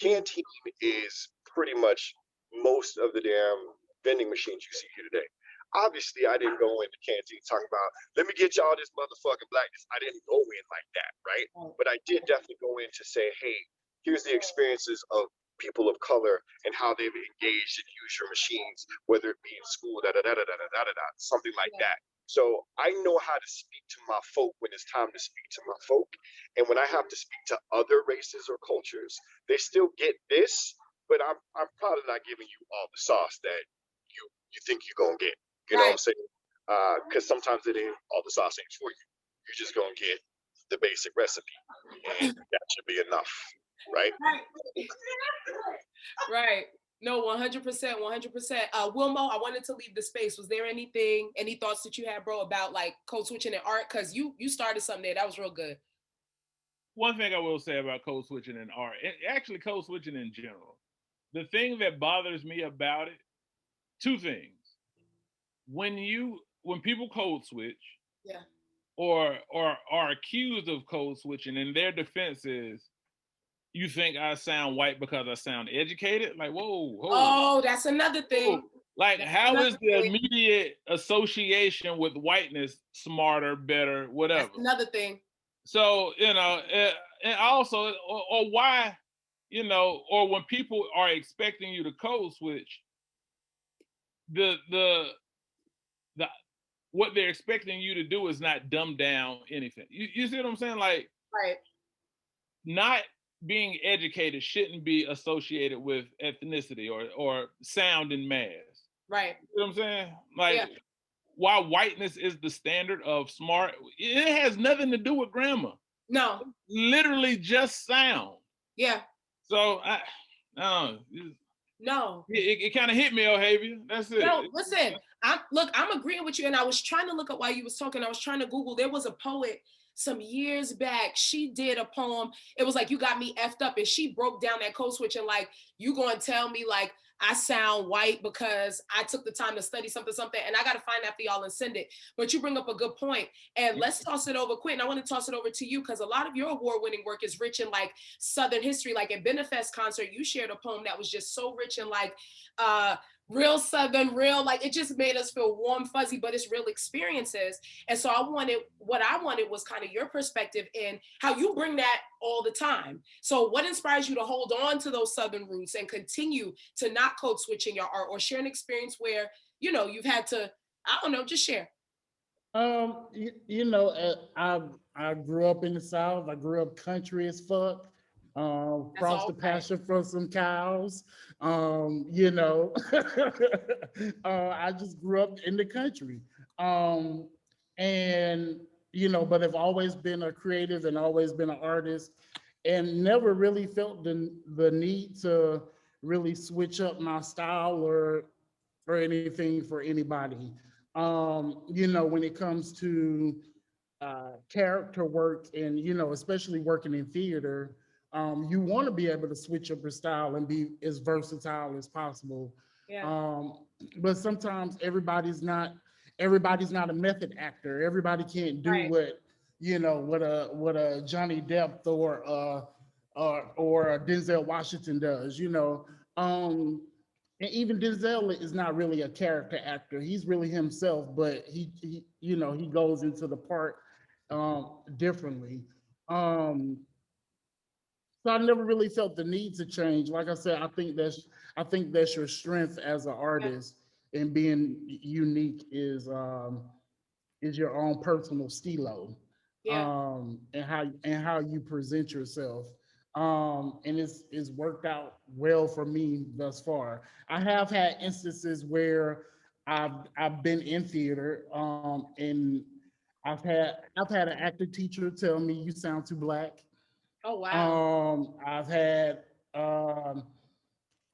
Canteen is pretty much most of the damn vending machines you see here today. Obviously, I didn't go into Canteen talking about, let me get y'all this motherfucking blackness. I didn't go in like that, right? But I did definitely go in to say, hey, here's the experiences of people of color and how they've engaged and used your machines, whether it be in school, something like that. So I know how to speak to my folk when it's time to speak to my folk. And when I have to speak to other races or cultures, they still get this, but I'm probably not giving you all the sauce that you think you're gonna get. You know what I'm saying? Because sometimes it ain't all the sauce ain't for you. You're just gonna get the basic recipe, and that should be enough, right? Right. No, 100%, 100%. Wilmo, I wanted to leave the space. Was there any thoughts that you had, bro, about like code switching in art? Because you started something there that was real good. One thing I will say about code switching in art, and actually code switching in general, the thing that bothers me about it, two things. When people code switch, yeah, or are accused of code switching, and their defense is, you think I sound white because I sound educated? Like, whoa. Oh, that's another thing. Whoa. Like, how is the immediate association with whiteness smarter, better, whatever? That's another thing. So, and also, or why, or when people are expecting you to code switch, the what they're expecting you to do is not dumb down anything. You see what I'm saying? Like, right. Not being educated shouldn't be associated with ethnicity or sound in mass. Right. You know what I'm saying? Like, while whiteness is the standard of smart, it has nothing to do with grammar. No. Literally just sound. Yeah. So I don't know. No. It kind of hit me, O'Havia. That's it. No, listen. I'm agreeing with you. And I was trying to look up while you was talking. I was trying to Google. There was a poet some years back. She did a poem. It was like, you got me effed up. And she broke down that code switch and like, you gonna tell me like I sound white because I took the time to study something. And I got to find that for y'all and send it. But you bring up a good point. And let's toss it over, Quentin. I want to toss it over to you because a lot of your award-winning work is rich in like Southern history. Like at Benefest concert, you shared a poem that was just so rich in like real Southern, real, like it just made us feel warm, fuzzy, but it's real experiences. And so what I wanted was kind of your perspective in how you bring that all the time. So what inspires you to hold on to those Southern roots and continue to not code switch in your art, or share an experience where, you know, you've had to, I don't know, just share. I grew up in the South. I grew up country as fuck. Crossed the pasture for some cows. I just grew up in the country. And but I've always been a creative and always been an artist, and never really felt the need to really switch up my style or anything for anybody. When it comes to character work and, especially working in theater, you want to be able to switch up your style and be as versatile as possible. Yeah. But sometimes everybody's not a method actor. Everybody can't do what a Johnny Depp or a Denzel Washington does. And even Denzel is not really a character actor. He's really himself, but he goes into the part differently. So I never really felt the need to change. Like I said, I think that's your strength as an artist, and being unique is your own personal stilo. And how you present yourself. And it's worked out well for me thus far. I have had instances where I've been in theater, and I've had an acting teacher tell me, "You sound too black." Oh wow. I've had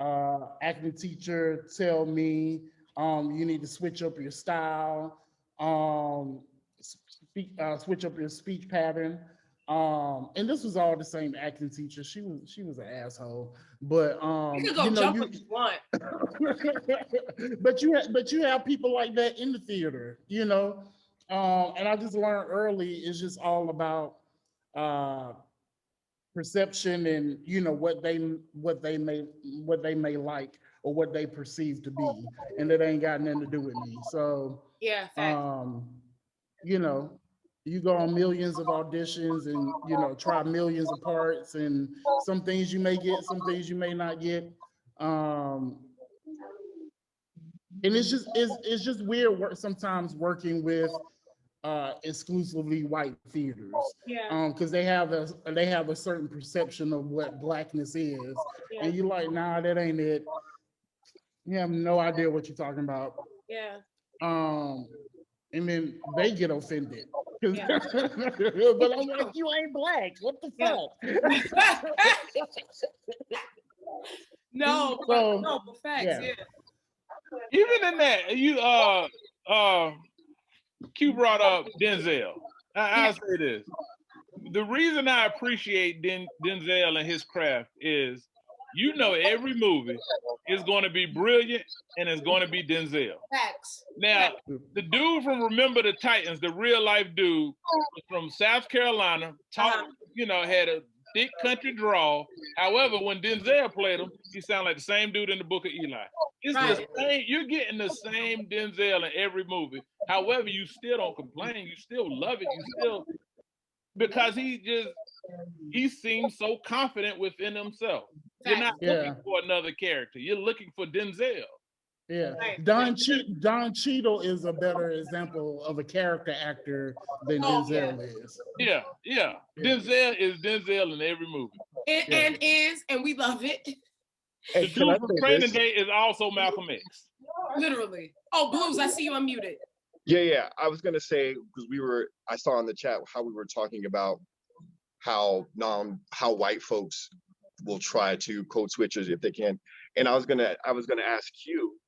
acting teacher tell me, "You need to switch up your style, switch up your speech pattern." And this was all the same acting teacher. She was an asshole, but you can go jump if you want. but you have people like that in the theater, and I just learned early, it's just all about perception and what they may like or what they perceive to be, and it ain't got nothing to do with me. So yeah, you go on millions of auditions and try millions of parts, and some things you may get, some things you may not get. And it's just weird sometimes working with exclusively white theaters, because they have a certain perception of what blackness is, and you're like, nah, that ain't it. You have no idea what you're talking about. And then they get offended. But I'm like, you ain't black. What the fuck? No, but facts, Even in that, Q brought up Denzel. I'll say this. The reason I appreciate Denzel and his craft is, every movie is going to be brilliant and it's going to be Denzel. Facts. Now, the dude from Remember the Titans, the real life dude, was from South Carolina, had a thick country drawl. However, when Denzel played him, he sounded like the same dude in the Book of Eli. It's the same. You're getting the same Denzel in every movie. However, you still don't complain. You still love it. You still, because he seems so confident within himself. You're not looking for another character. You're looking for Denzel. Yeah, Don Cheadle is a better example of a character actor than Denzel is. Yeah. Denzel is Denzel in every movie. And we love it. The dude from Training Day is also Malcolm X. Literally. Oh, Blues, I see you unmuted. Yeah. I was gonna say, because I saw in the chat how we were talking about how white folks will try to code switches if they can, and I was gonna ask you,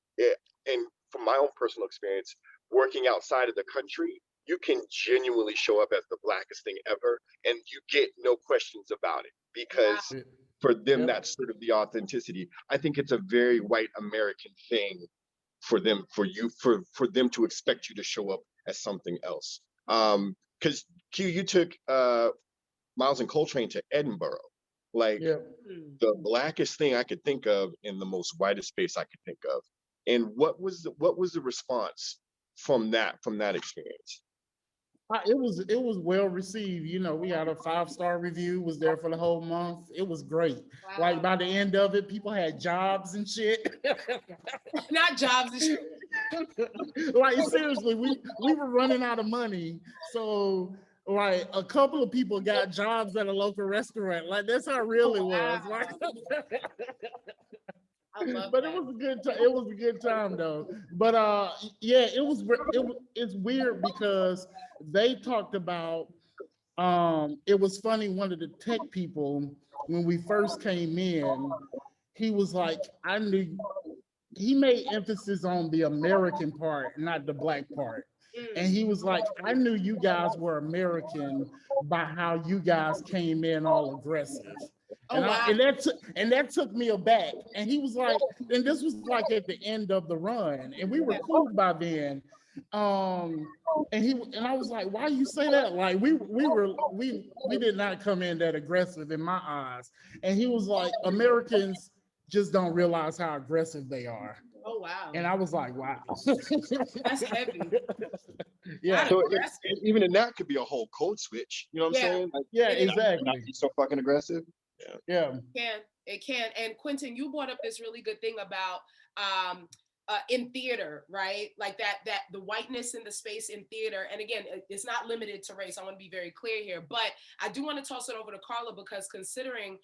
and from my own personal experience, working outside of the country, you can genuinely show up as the blackest thing ever, and you get no questions about it, because for them that's sort of the authenticity. I think it's a very white American thing for them to expect you to show up as something else. Because Q, you took Miles and Coltrane to Edinburgh. Like the blackest thing I could think of in the most whitest space I could think of. And what was the response from that experience? It was well received. You know, we had a 5-star review, was there for the whole month. It was great. Wow. Like by the end of it, people had jobs and shit. Not jobs and shit. Like seriously, we were running out of money. So like a couple of people got jobs at a local restaurant. Like that's how real it was. Like but it was a good time. It was a good time though. But yeah, it's weird because they talked about it was funny, one of the tech people when we first came in, he was like, I knew he made emphasis on the American part, not the black part. And he was like, I knew you guys were American by how you guys came in all aggressive. And, and that took me aback. And he was like, and this was like at the end of the run, and we were cool by then. And I was like, why you say that? Like we did not come in that aggressive in my eyes. And he was like, Americans just don't realize how aggressive they are. Oh wow. And I was like, wow. That's heavy. Yeah. So even in that could be a whole code switch. You know what I'm saying? Like, yeah, exactly. Not be so fucking aggressive. Yeah. It can. And Quentin, you brought up this really good thing about in theater, right? Like that the whiteness in the space in theater. And again, it's not limited to race. I want to be very clear here, but I do want to toss it over to Carla, because considering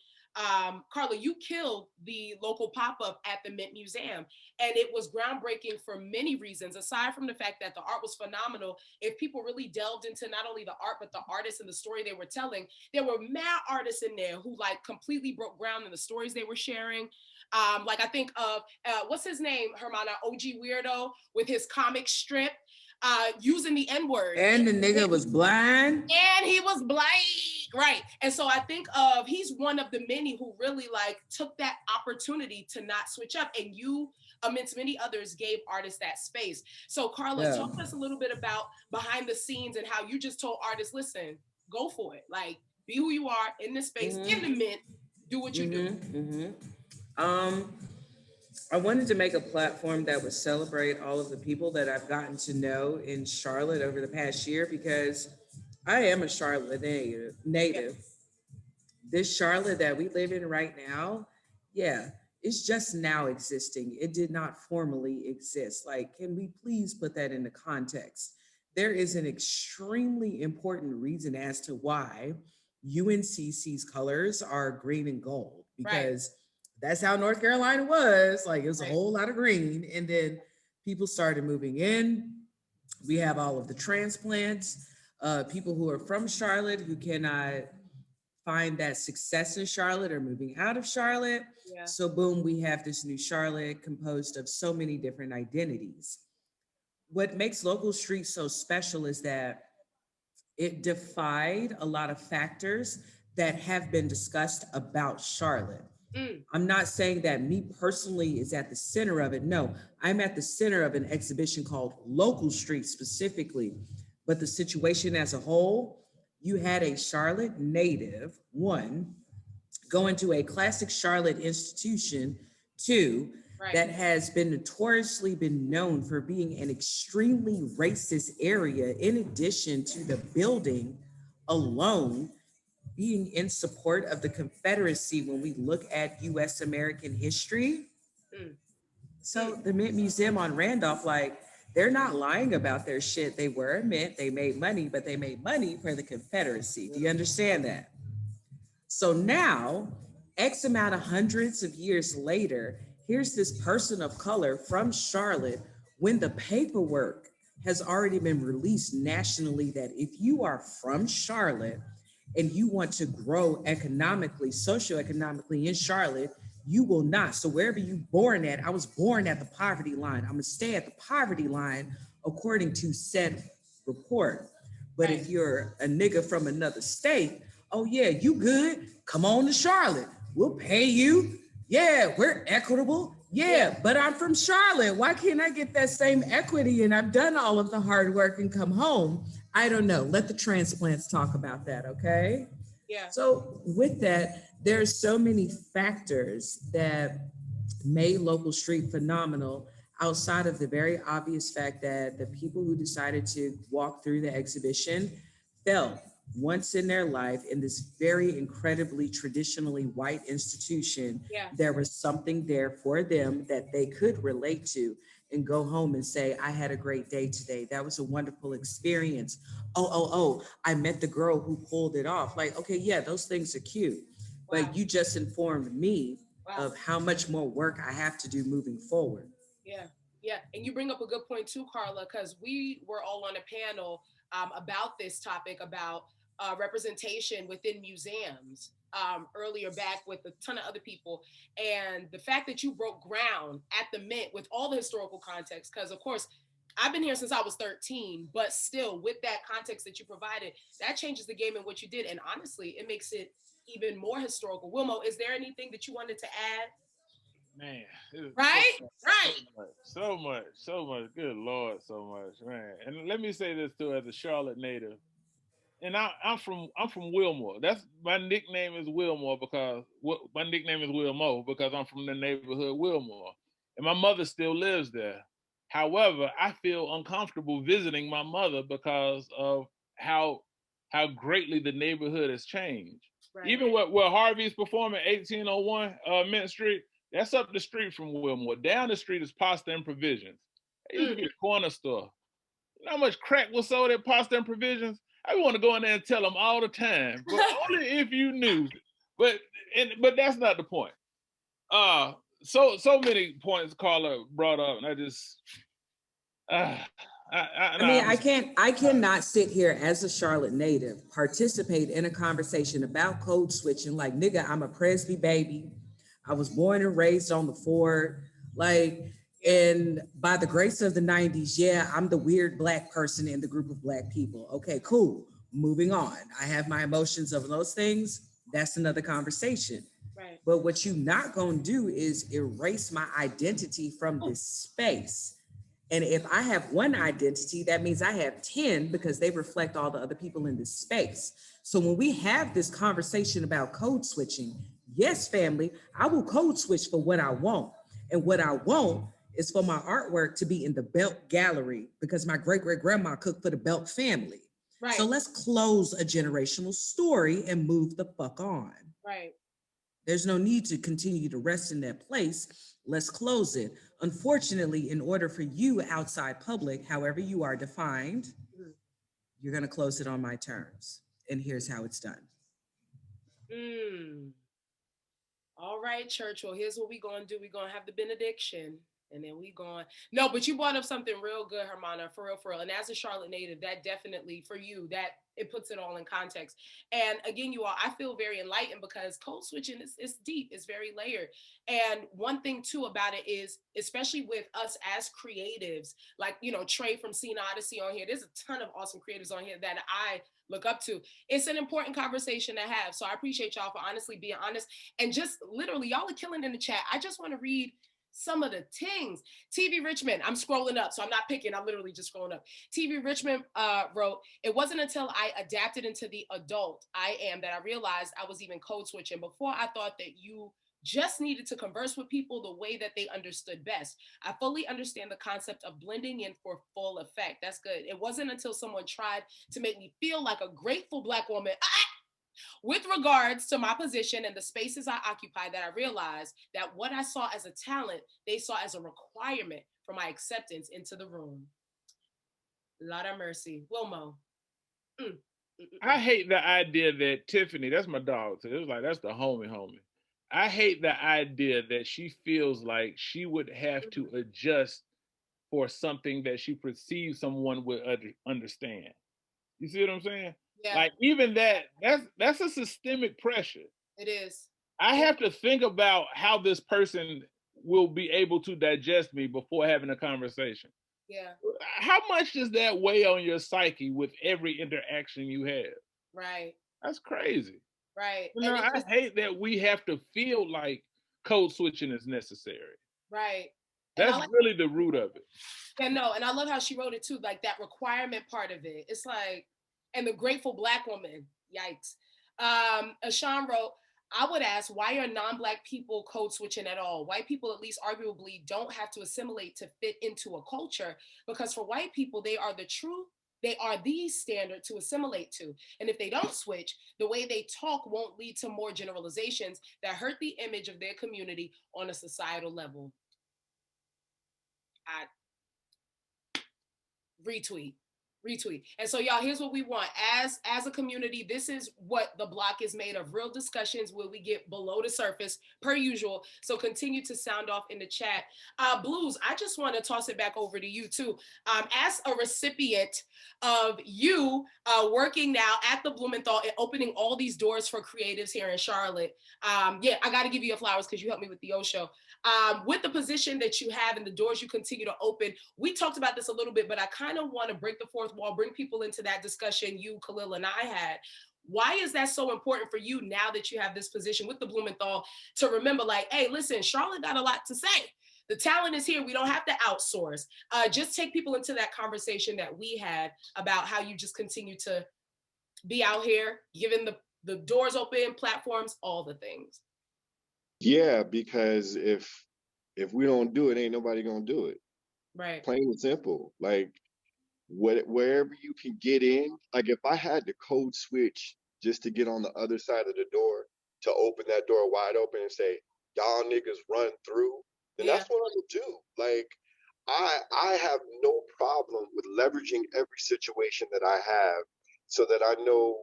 Carla, you killed the local pop-up at the Mint Museum, and it was groundbreaking for many reasons. Aside from the fact that the art was phenomenal, if people really delved into not only the art, but the artists and the story they were telling, there were mad artists in there who like completely broke ground in the stories they were sharing. Like I think of, what's his name, Hermana, OG Weirdo, with his comic strip, using the N-word. And the nigga was blind. And he was blind, right. And so I think of, he's one of the many who really like took that opportunity to not switch up. And you, amidst many others, gave artists that space. So Carla, talk to us a little bit about behind the scenes and how you just told artists, listen, go for it. Like, be who you are in this space, in the Mint, do what you do. I wanted to make a platform that would celebrate all of the people that I've gotten to know in Charlotte over the past year, because I am a Charlotte native. This Charlotte that we live in right now, it's just now existing. It did not formally exist. Like, can we please put that into context? There is an extremely important reason as to why UNCC's colors are green and gold, because that's how North Carolina was. Like, it was a whole lot of green. And then people started moving in. We have all of the transplants, people who are from Charlotte who cannot find that success in Charlotte are moving out of Charlotte. So boom, we have this new Charlotte composed of so many different identities. What makes Local Street so special is that it defied a lot of factors that have been discussed about Charlotte. I'm not saying that me personally is at the center of it. No, I'm at the center of an exhibition called Local Street specifically. But the situation as a whole, you had a Charlotte native, one, going to a classic Charlotte institution, two, that has been notoriously been known for being an extremely racist area, in addition to the building alone being in support of the Confederacy when we look at US American history. So the Mint Museum on Randolph, like, they're not lying about their shit. They were a mint, they made money, but they made money for the Confederacy. Do you understand that? So now, X amount of hundreds of years later, here's this person of color from Charlotte, when the paperwork has already been released nationally that if you are from Charlotte and you want to grow economically, socioeconomically in Charlotte, you will not. So wherever you born at, I was born at the poverty line. I'm gonna stay at the poverty line according to said report. But if you're a nigga from another state, oh yeah, you good, come on to Charlotte. We'll pay you. Yeah, we're equitable. Yeah, but I'm from Charlotte. Why can't I get that same equity and I've done all of the hard work and come home? I don't know. Let the transplants talk about that, okay? Yeah. So with that, there's so many factors that made Local Street phenomenal. outside of the very obvious fact that the people who decided to walk through the exhibition felt once in their life in this very incredibly traditionally white institution, Yeah. there was something there for them that they could relate to and go home and say, I had a great day today. That was a wonderful experience. Oh, I met the girl who pulled it off. Like, okay, yeah, those things are cute. Wow. But you just informed me Wow. of how much more work I have to do moving forward. Yeah, yeah. And you bring up a good point too, Carla, because we were all on a panel about this topic, about representation within museums earlier back with a ton of other people. And the fact that you broke ground at the Mint with all the historical context, because of course, I've been here since I was 13, but still with that context that you provided, that changes the game in what you did. And honestly, it makes it even more historical. Wilmo, is there anything that you wanted to add? Man, right. So much. Good Lord, so much, man. And let me say this too, as a Charlotte native, and I'm from Wilmore. That's my nickname is Wilmore because my nickname is Wilmo because I'm from the neighborhood Wilmore, and my mother still lives there. However, I feel uncomfortable visiting my mother because of how greatly the neighborhood has changed. Right. Even where Harvey's performing, 1801 Mint Street, that's up the street from Wilmore. Down the street is Pasta and Provisions. It used to be a corner store. You know how much crack was sold at Pasta and Provisions? I want to go in there and tell them all the time, but only if you knew. But that's not the point. So many points Carla brought up, and I just. I cannot sit here as a Charlotte native, participate in a conversation about code switching. Like, nigga, I'm a Presby baby. I was born and raised on the Ford. Like, and by the grace of the 90s, yeah, I'm the weird Black person in the group of Black people. Okay, cool. Moving on. I have my emotions of those things. That's another conversation. Right. But what you're not going to do is erase my identity from this space. And if I have one identity, that means I have 10 because they reflect all the other people in this space. So when we have this conversation about code switching, yes, family, I will code switch for what I want. And what I want is for my artwork to be in the Belt Gallery because my great-great-grandma cooked for the Belt family. Right. So let's close a generational story and move the fuck on. Right. There's no need to continue to rest in that place. Let's close it. Unfortunately, in order for you outside public, however you are defined, you're going to close it on my terms. And here's how it's done. All right, church. Well, here's what we're going to do. We're going to have the benediction. And then we going. No, but you brought up something real good, Hermana, for real. And as a Charlotte native, that definitely, for you, that it puts it all in context. And again, you all, I feel very enlightened because code switching is deep. It's very layered. And one thing too about it is, especially with us as creatives, like, you know, Trey from Scene Odyssey on here, there's a ton of awesome creatives on here that I look up to. It's an important conversation to have. So I appreciate y'all for honestly being honest. And just literally, y'all are killing in the chat. I just want to read some of the things. TV Richmond, I'm scrolling up, so I'm not picking, I'm literally just scrolling up. TV Richmond wrote, it wasn't until I adapted into the adult I am that I realized I was even code switching. Before I thought that you just needed to converse with people the way that they understood best. I fully understand the concept of blending in for full effect. That's good. It wasn't until someone tried to make me feel like a grateful Black woman, with regards to my position and the spaces I occupy, that I realized that what I saw as a talent, they saw as a requirement for my acceptance into the room. Lord have mercy. Wilmo. I hate the idea that Tiffany, that's my dog, so it was like, that's the homie. I hate the idea that she feels like she would have to adjust for something that she perceives someone would understand. You see what I'm saying? Yeah. Like, even that's a systemic pressure. It is. I have to think about how this person will be able to digest me before having a conversation. Yeah. How much does that weigh on your psyche with every interaction you have? Right. That's crazy. Right. You know, I hate that we have to feel like code switching is necessary. Right. That's really the root of it. Yeah, no, and I love how she wrote it too, like that requirement part of it. It's like, and the grateful Black woman, yikes. Ashan wrote, I would ask, why are non-Black people code switching at all? White people, at least arguably, don't have to assimilate to fit into a culture, because for white people, they are the standard to assimilate to. And if they don't switch, the way they talk won't lead to more generalizations that hurt the image of their community on a societal level. I retweet. And so y'all, here's what we want. As a community, this is what the block is made of. Real discussions where we get below the surface per usual. So continue to sound off in the chat. Blues, I just want to toss it back over to you too. As a recipient of you working now at the Blumenthal and opening all these doors for creatives here in Charlotte. Yeah, I got to give you your flowers because you helped me with the O show. With the position that you have and the doors you continue to open, we talked about this a little bit, but I kind of want to break the fourth wall, bring people into that discussion you, Khalil, and I had. Why is that so important for you now that you have this position with the Blumenthal to remember, like, hey, listen, Charlotte got a lot to say. The talent is here. We don't have to outsource. Just take people into that conversation that we had about how you just continue to be out here, giving the doors open, platforms, all the things. Yeah, because if we don't do it, ain't nobody gonna do it. Right. Plain and simple. Like wherever you can get in. Like if I had to code switch just to get on the other side of the door, to open that door wide open and say, y'all niggas run through, then that's what I'm gonna do. Like I have no problem with leveraging every situation that I have so that I know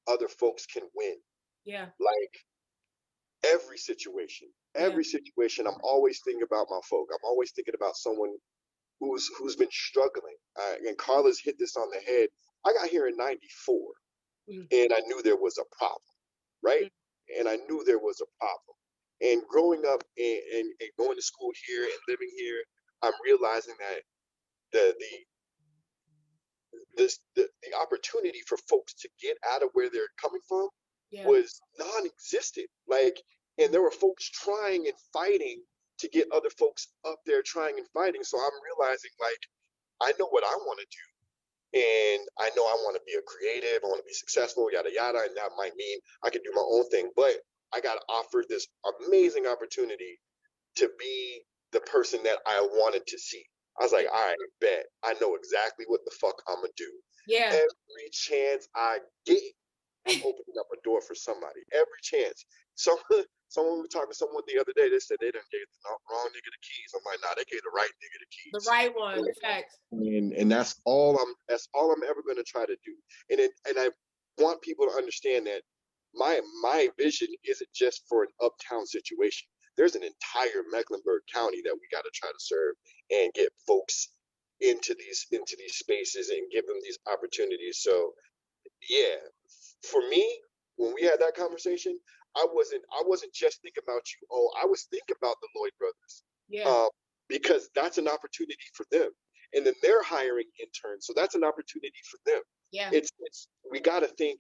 other folks can win. Yeah. Like every situation, I'm always thinking about my folk. I'm always thinking about someone who's been struggling. And Carla's hit this on the head. I got here in '94, and I knew there was a problem, right? And I knew there was a problem. And growing up and going to school here and living here, I'm realizing that the opportunity for folks to get out of where they're coming from was non-existent. Like, and there were folks trying and fighting to get other folks up there trying and fighting. So I'm realizing, like, I know what I want to do. And I know I want to be a creative, I want to be successful, yada, yada. And that might mean I can do my own thing. But I got offered this amazing opportunity to be the person that I wanted to see. I was like, all right, bet. I know exactly what the fuck I'm going to do. Yeah. Every chance I get, I'm opening up a door for somebody. Every chance. Someone we were talking to someone the other day, they said they didn't give the wrong nigga the keys. I'm like, nah, they gave the right nigga the keys. The right one, fact. And that's all I'm ever gonna try to do. And I want people to understand that my vision isn't just for an uptown situation. There's an entire Mecklenburg County that we gotta try to serve and get folks into these spaces and give them these opportunities. So yeah, for me, when we had that conversation, I wasn't just thinking about you. Oh, I was thinking about the Lloyd brothers. Yeah. Because that's an opportunity for them. And then they're hiring interns. So that's an opportunity for them. Yeah. It's we gotta think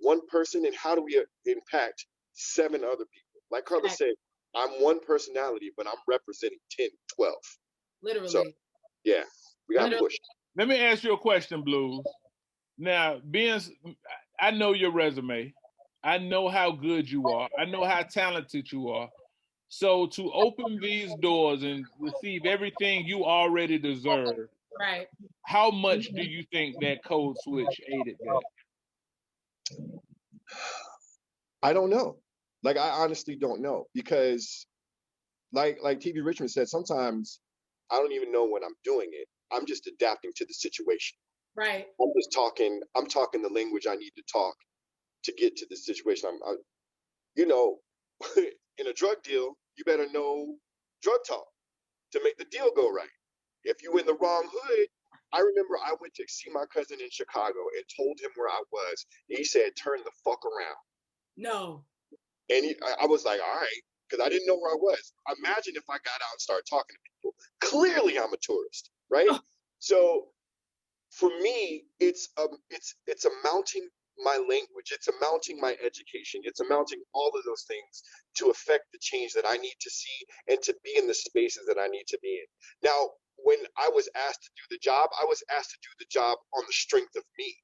one person and how do we impact 7 other people? Like Carla said, I'm one personality, but I'm representing 10, 12. Literally. So yeah, we gotta push. Let me ask you a question, Blues. Now, I know your resume. I know how good you are. I know how talented you are. So to open these doors and receive everything you already deserve, right? How much do you think that code switch aided that? I don't know. Like, I honestly don't know, because like TV Richmond said, sometimes I don't even know when I'm doing it. I'm just adapting to the situation. Right. I'm talking the language I need to talk to get to this situation. You know, in a drug deal, you better know drug talk to make the deal go right. If you in the wrong hood, I remember I went to see my cousin in Chicago and told him where I was. And he said, turn the fuck around. No. And I was like, all right, because I didn't know where I was. Imagine if I got out and started talking to people. Clearly I'm a tourist, right? Oh. So for me, it's amounting my language, it's amounting my education, it's amounting all of those things to affect the change that I need to see and to be in the spaces that I need to be in. Now, when I was asked to do the job, I was asked to do the job on the strength of me.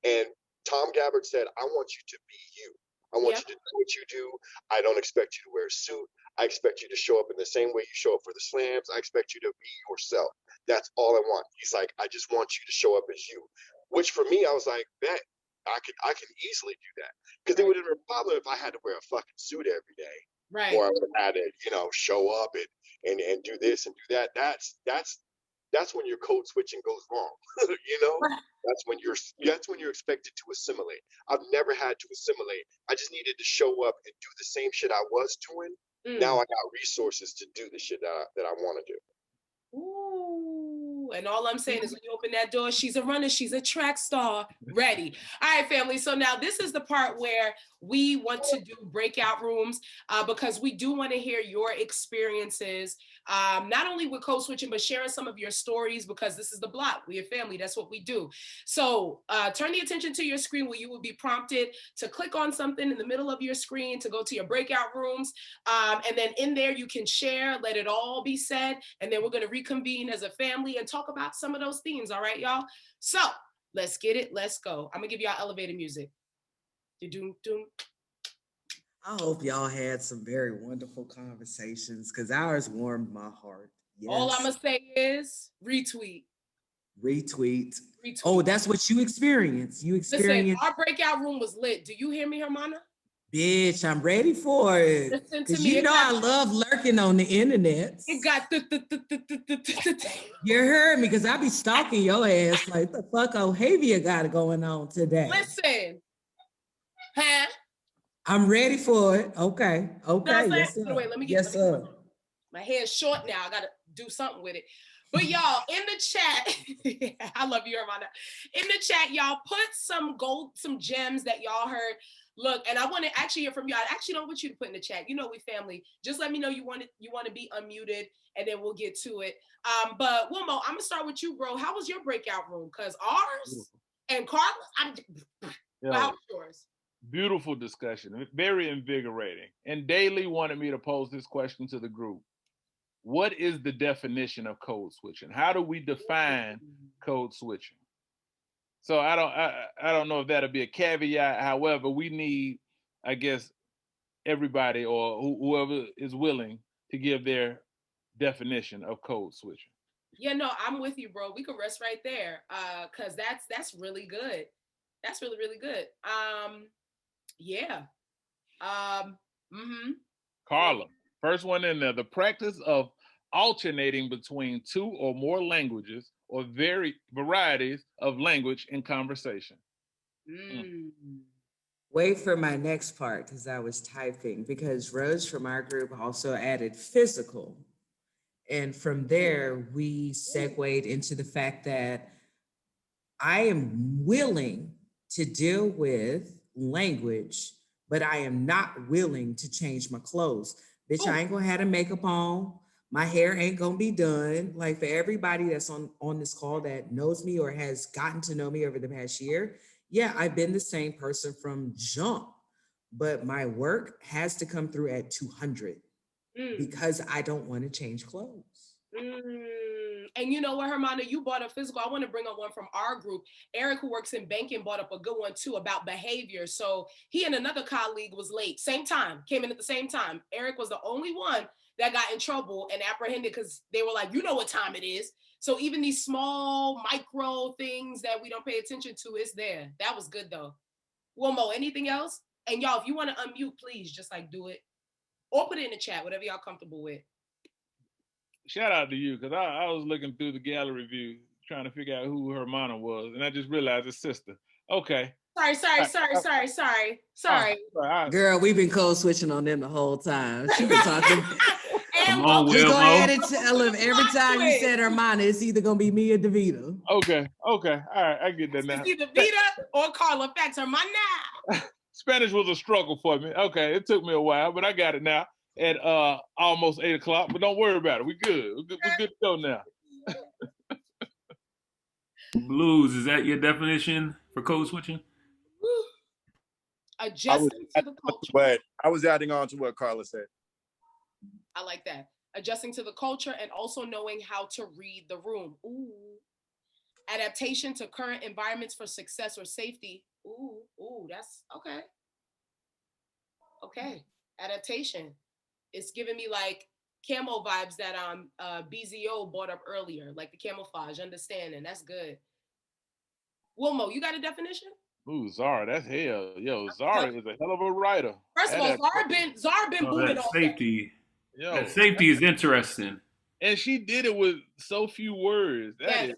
And Tom Gabbard said, I want you to be you. I want you to do what you do. I don't expect you to wear a suit. I expect you to show up in the same way you show up for the slams. I expect you to be yourself. That's all I want. He's like, I just want you to show up as you. Which for me, I was like, bet I can easily do that. Because it would have been a problem if I had to wear a fucking suit every day. Right. Or I had to, show up and do this and do that. That's when your code switching goes wrong. That's when you're expected to assimilate. I've never had to assimilate. I just needed to show up and do the same shit I was doing. Now I got resources to do the shit that I want to do. Ooh, and all I'm saying is when you open that door, she's a runner, she's a track star, ready. All right, family. So now this is the part where we want to do breakout rooms because we do want to hear your experiences, not only with code switching, but sharing some of your stories because this is the block. We're family. That's what we do. So turn the attention to your screen where you will be prompted to click on something in the middle of your screen to go to your breakout rooms. And then in there, you can share, let it all be said. And then we're going to reconvene as a family and talk about some of those themes. All right, y'all? So let's get it. Let's go. I'm going to give y'all elevator music. I hope y'all had some very wonderful conversations because ours warmed my heart. Yes. All I'm going to say is retweet. Retweet. Oh, that's what you experienced. Listen, our breakout room was lit. Do you hear me, Hermana? Bitch, I'm ready for it. Listen to Because me. you know I love lurking on the internet. It got You heard me because I be stalking your ass like the fuck Ohavia got going on today. Listen. Huh? I'm ready for it. Okay. Okay. Yes, sir. Wait, let me get yes, sir. My hair's short now. I gotta do something with it. But y'all, in the chat, I love you, Hermana. In the chat, y'all put some gems that y'all heard. Look, and I want to actually hear from you. I actually don't want you to put in the chat. You know we family. Just let me know you want to be unmuted, and then we'll get to it. But Wilmo, I'm gonna start with you, bro. How was your breakout room? Cause ours and Carla, how was yours? Beautiful discussion, very invigorating. And Daly wanted me to pose this question to the group. What is the definition of code switching? How do we define code switching? So I don't know if that'll be a caveat. However, we need, I guess, everybody or whoever is willing to give their definition of code switching. Yeah, no, I'm with you, bro. We could rest right there. Cause that's really good. That's really, really good. Yeah. Carla, first one in there. The practice of alternating between two or more languages or varieties of language in conversation. Wait for my next part because I was typing because Rose from our group also added physical. And from there, we segued into the fact that I am willing to deal with language, but I am not willing to change my clothes. Bitch, I ain't gonna have the makeup on. My hair ain't gonna be done. Like for everybody that's on this call that knows me or has gotten to know me over the past year, yeah, I've been the same person from jump, but my work has to come through at 200 because I don't want to change clothes. And you know what, Hermana, you brought up physical. I want to bring up one from our group. Eric, who works in banking, brought up a good one too about behavior. So he and another colleague was late, same time, came in at the same time. Eric was the only one that got in trouble and apprehended because they were like, you know what time it is. So even these small micro things that we don't pay attention to is there. That was good though. Wilmo, anything else? And y'all, if you want to unmute, please just like do it or put it in the chat, whatever y'all comfortable with. Shout out to you, because I was looking through the gallery view, trying to figure out who Hermana was, and I just realized it's sister. Okay. Sorry. Girl, we've been code switching on them the whole time. She been talking. Come on, we go ahead and tell them every time you said Hermana, it's either gonna be me or Davita. Okay. All right, I get that now. It's either Davita or Carla. Facts, Hermana. Spanish was a struggle for me. Okay, it took me a while, but I got it now at almost 8 o'clock. But don't worry about it. We're good. We're good to go now. Blues, is that your definition for code switching? Adjusting to the culture. But I was adding on to what Carla said. I like that. Adjusting to the culture and also knowing how to read the room. Ooh. Adaptation to current environments for success or safety. Ooh, that's okay. Okay, adaptation. It's giving me like camo vibes that BZO brought up earlier, like the camouflage, understanding. That's good. Wilmo, you got a definition? Ooh, Zara, that's hell. Yo, Zara is a hell of a writer. First of all, Zara been booming that off safety. Yo, that safety is interesting. And she did it with so few words. Yes.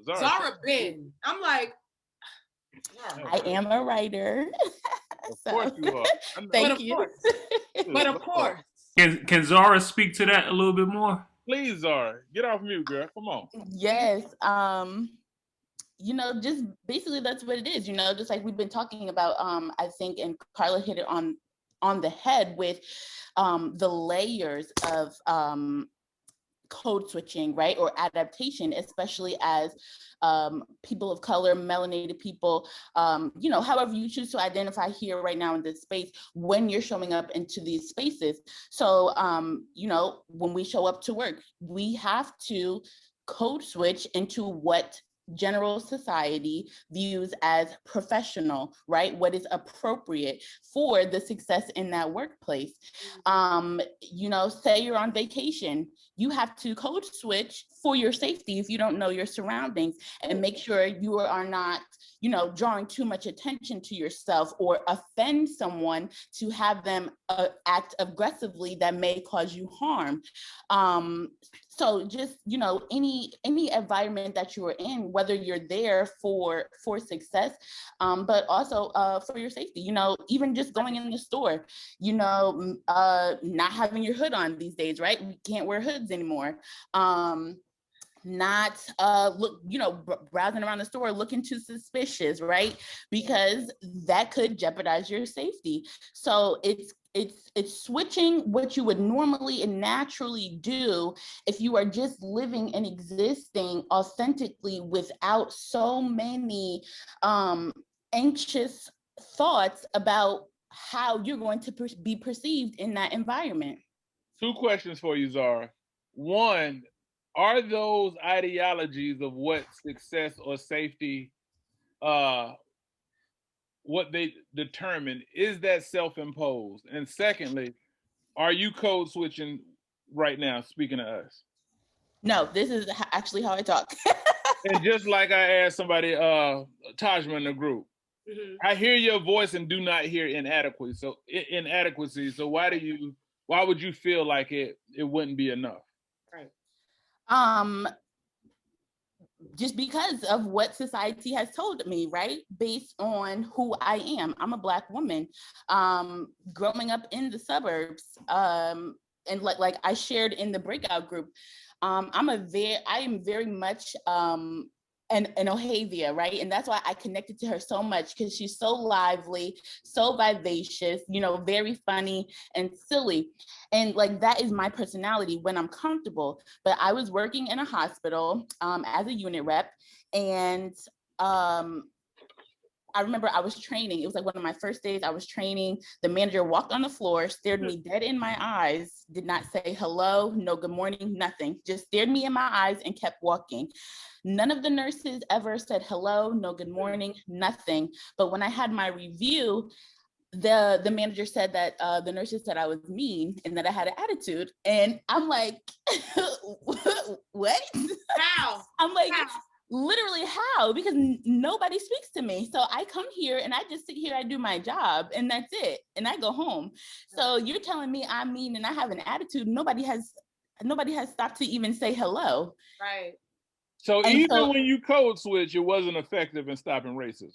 Zara been. I'm like, I am a writer. Of course you are. Thank you. But of course. Can Zara speak to that a little bit more? Please, Zara, get off mute, girl. Come on. Yes. You know, just basically that's what it is, you know, just like we've been talking about, I think, and Carla hit it on the head with the layers of code switching, right? Or adaptation, especially as people of color, melanated people, you know, however you choose to identify here right now in this space, when you're showing up into these spaces. So, you know, when we show up to work, we have to code switch into what general society views as professional, right? What is appropriate for the success in that workplace. You know, say you're on vacation, you have to code switch for your safety if you don't know your surroundings, and make sure you are not, you know, drawing too much attention to yourself or offend someone to have them act aggressively that may cause you harm. So just, you know, any environment that you are in, whether you're there for success, but also for your safety, you know, even just going in the store, you know, not having your hood on these days, right? We can't wear hoods anymore. Not look, you know, browsing around the store looking too suspicious, right? Because that could jeopardize your safety. So it's switching what you would normally and naturally do if you are just living and existing authentically without so many anxious thoughts about how you're going to be perceived in that environment. 2 questions for you, Zara. One, are those ideologies of what success or safety, what they determine, is that self-imposed? And secondly, are you code switching right now, speaking to us? No, this is actually how I talk. And just like I asked somebody, Tajma in the group, I hear your voice and do not hear inadequacy. So why would you feel like it wouldn't be enough? Right. Just because of what society has told me, right? Based on who I am. I'm a Black woman, growing up in the suburbs, and like I shared in the breakout group, I am very much an Ohavia, right? And that's why I connected to her so much, because she's so lively, so vivacious, you know, very funny and silly. And like, that is my personality when I'm comfortable. But I was working in a hospital as a unit rep, and I remember I was training. It was like one of my first days I was training. The manager walked on the floor, stared me dead in my eyes, did not say hello, no good morning, nothing. Just stared me in my eyes and kept walking. None of the nurses ever said hello, no good morning, nothing. But when I had my review, the manager said that the nurses said I was mean and that I had an attitude. And I'm like, what? How? I'm like, how? Literally how? Because nobody speaks to me. So I come here and I just sit here, I do my job, and that's it. And I go home. So you're telling me I'm mean and I have an attitude. Nobody has stopped to even say hello. Right. So and even when you code switch, it wasn't effective in stopping racism.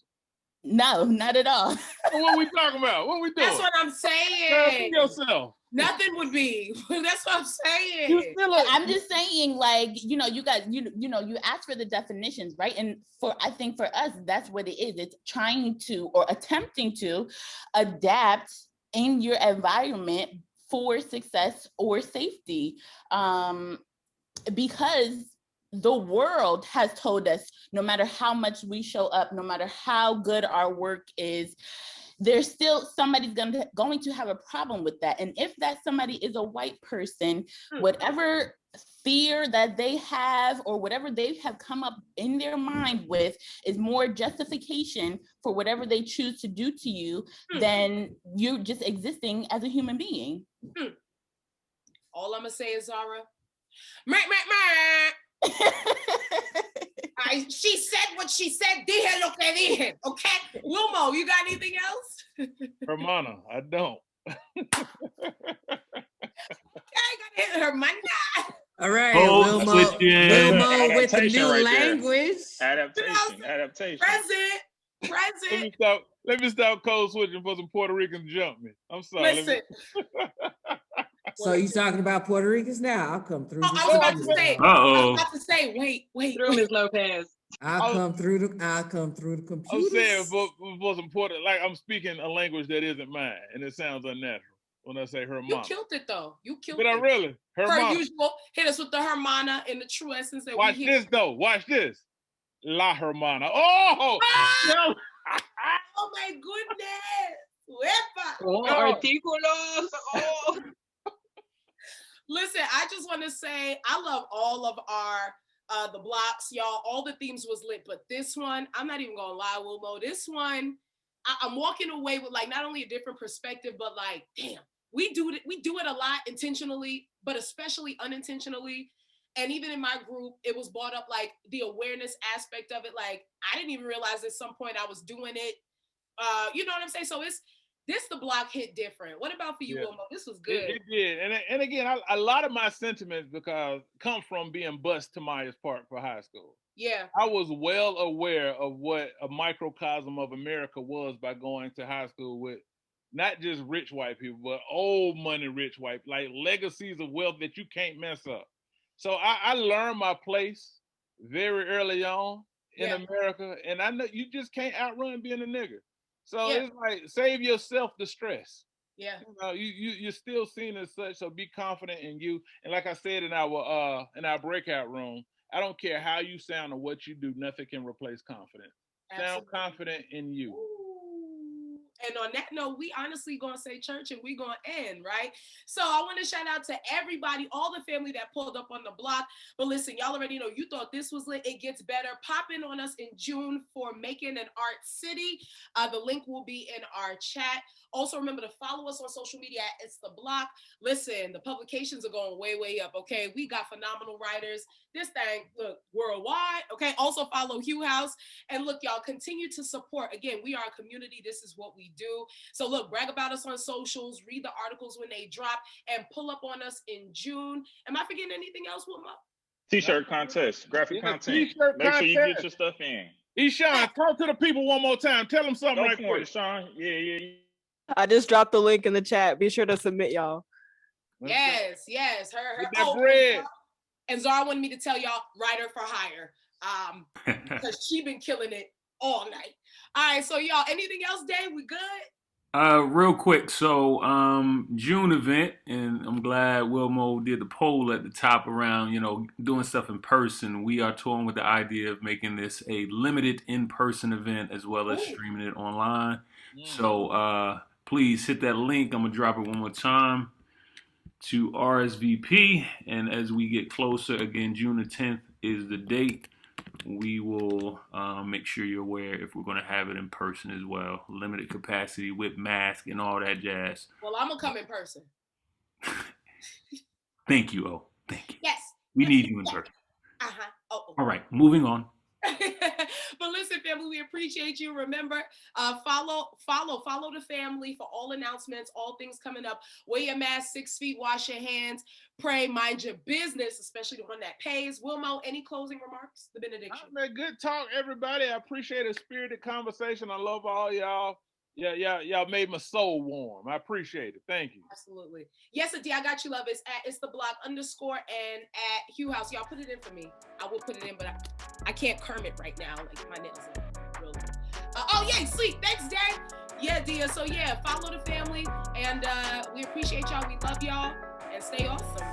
No, not at all. What are we talking about? What are we doing? That's what I'm saying. Yourself. Nothing would be. That's what I'm saying. I'm just saying, like, you know, you guys, you know, you ask for the definitions, right? And I think for us, that's what it is. It's trying to, or attempting to, adapt in your environment for success or safety, because the world has told us, no matter how much we show up, no matter how good our work is, there's still somebody's going to have a problem with that. And if that somebody is a white person, whatever fear that they have or whatever they have come up in their mind with is more justification for whatever they choose to do to you than you just existing as a human being. All I'm gonna say is, Zara, she said what she said. Dije lo que dije. Okay, Wilmo, you got anything else? Hermana, I don't. I gotta hit Hermana. All right, Oh, Wilmo with the new right language. Adaptation. Present. Let me stop code switching for some Puerto Ricans jump me. I'm sorry. Listen. So you talking about Puerto Ricans now? I'll come through. I was about to say, wait. Through Ms. Lopez. I'll come through the computer. I'm saying for some Puerto, like I'm speaking a language that isn't mine, and it sounds unnatural when I say Hermana. You killed it though. You killed it. Did I really? Per usual, hit us with the Hermana in the true essence that Watch we hear. this though. Watch this. La Hermana. Oh! No. Oh my goodness. Artículos. Oh. Listen, I just want to say I love all of our the blocks, y'all. All the themes was lit, but this one, I'm not even gonna lie, Wilmo. This one, I'm walking away with like not only a different perspective, but like, damn, we do it a lot intentionally, but especially unintentionally. And even in my group, it was brought up like the awareness aspect of it. Like I didn't even realize at some point I was doing it. You know what I'm saying? So the block hit different. What about for you, Wilmo? This was good. It did. And again, a lot of my sentiments come from being bused to Myers Park for high school. Yeah. I was well aware of what a microcosm of America was by going to high school with not just rich white people, but old money rich white, like legacies of wealth that you can't mess up. So I learned my place very early on in America, and I know you just can't outrun being a nigger. So it's like save yourself the stress. Yeah. You know, you're still seen as such, so be confident in you. And like I said in our breakout room, I don't care how you sound or what you do, nothing can replace confidence. Absolutely. Sound confident in you. Ooh. And on that note, we honestly gonna say church and we gonna end, right? So I want to shout out to everybody, all the family that pulled up on the block. But listen, y'all already know you thought this was lit. It gets better. Pop in on us in June for Making an Art City. The link will be in our chat. Also, remember to follow us on social media at It's the Block. Listen, the publications are going way, way up, okay? We got phenomenal writers. This thing, look, worldwide, okay? Also follow Hugh House. And look, y'all, continue to support. Again, we are a community. This is what we do. So look, brag about us on socials, read the articles when they drop, and pull up on us in June. Am I forgetting anything else, Wilma? T-shirt contest, graphic content. T-shirt Make contest. sure you get your stuff in. Eshawn, talk to the people one more time. Tell them something right quick. Eshawn. Yeah. I just dropped the link in the chat. Be sure to submit, y'all. Yes. Her. Bread. And Zara wanted me to tell y'all, writer for hire. Because she been killing it all night. All right, so y'all, anything else, Dave? We good? Real quick, so June event, and I'm glad Wilmo did the poll at the top around, doing stuff in person. We are toying with the idea of making this a limited in-person event as well as streaming it online. So please hit that link. I'm gonna drop it one more time to RSVP, and as we get closer, again, June the 10th is the date. We will make sure you're aware if we're going to have it in person as well. Limited capacity with mask and all that jazz. Well, I'm going to come in person. Thank you, O. Thank you. Yes. We need you in person. Uh-huh. Oh. All right, moving on. But listen, family, we appreciate you. Remember, follow the family for all announcements, all things coming up. Wear your mask, 6 feet, wash your hands, pray, mind your business, especially the one that pays. Wilmo, any closing remarks? The benediction. Man, good talk, everybody. I appreciate a spirited conversation. I love all y'all. Yeah, y'all made my soul warm. I appreciate it. Thank you. Absolutely. Yes, D, I got you, love. It's at It's the Block _ and at Hugh House. Y'all put it in for me. I will put it in, but I can't Kermit right now. Like my nails are really. Yay, sleep. Thanks, Dad. Yeah, Dia. So yeah, follow the family, and we appreciate y'all. We love y'all, and stay awesome.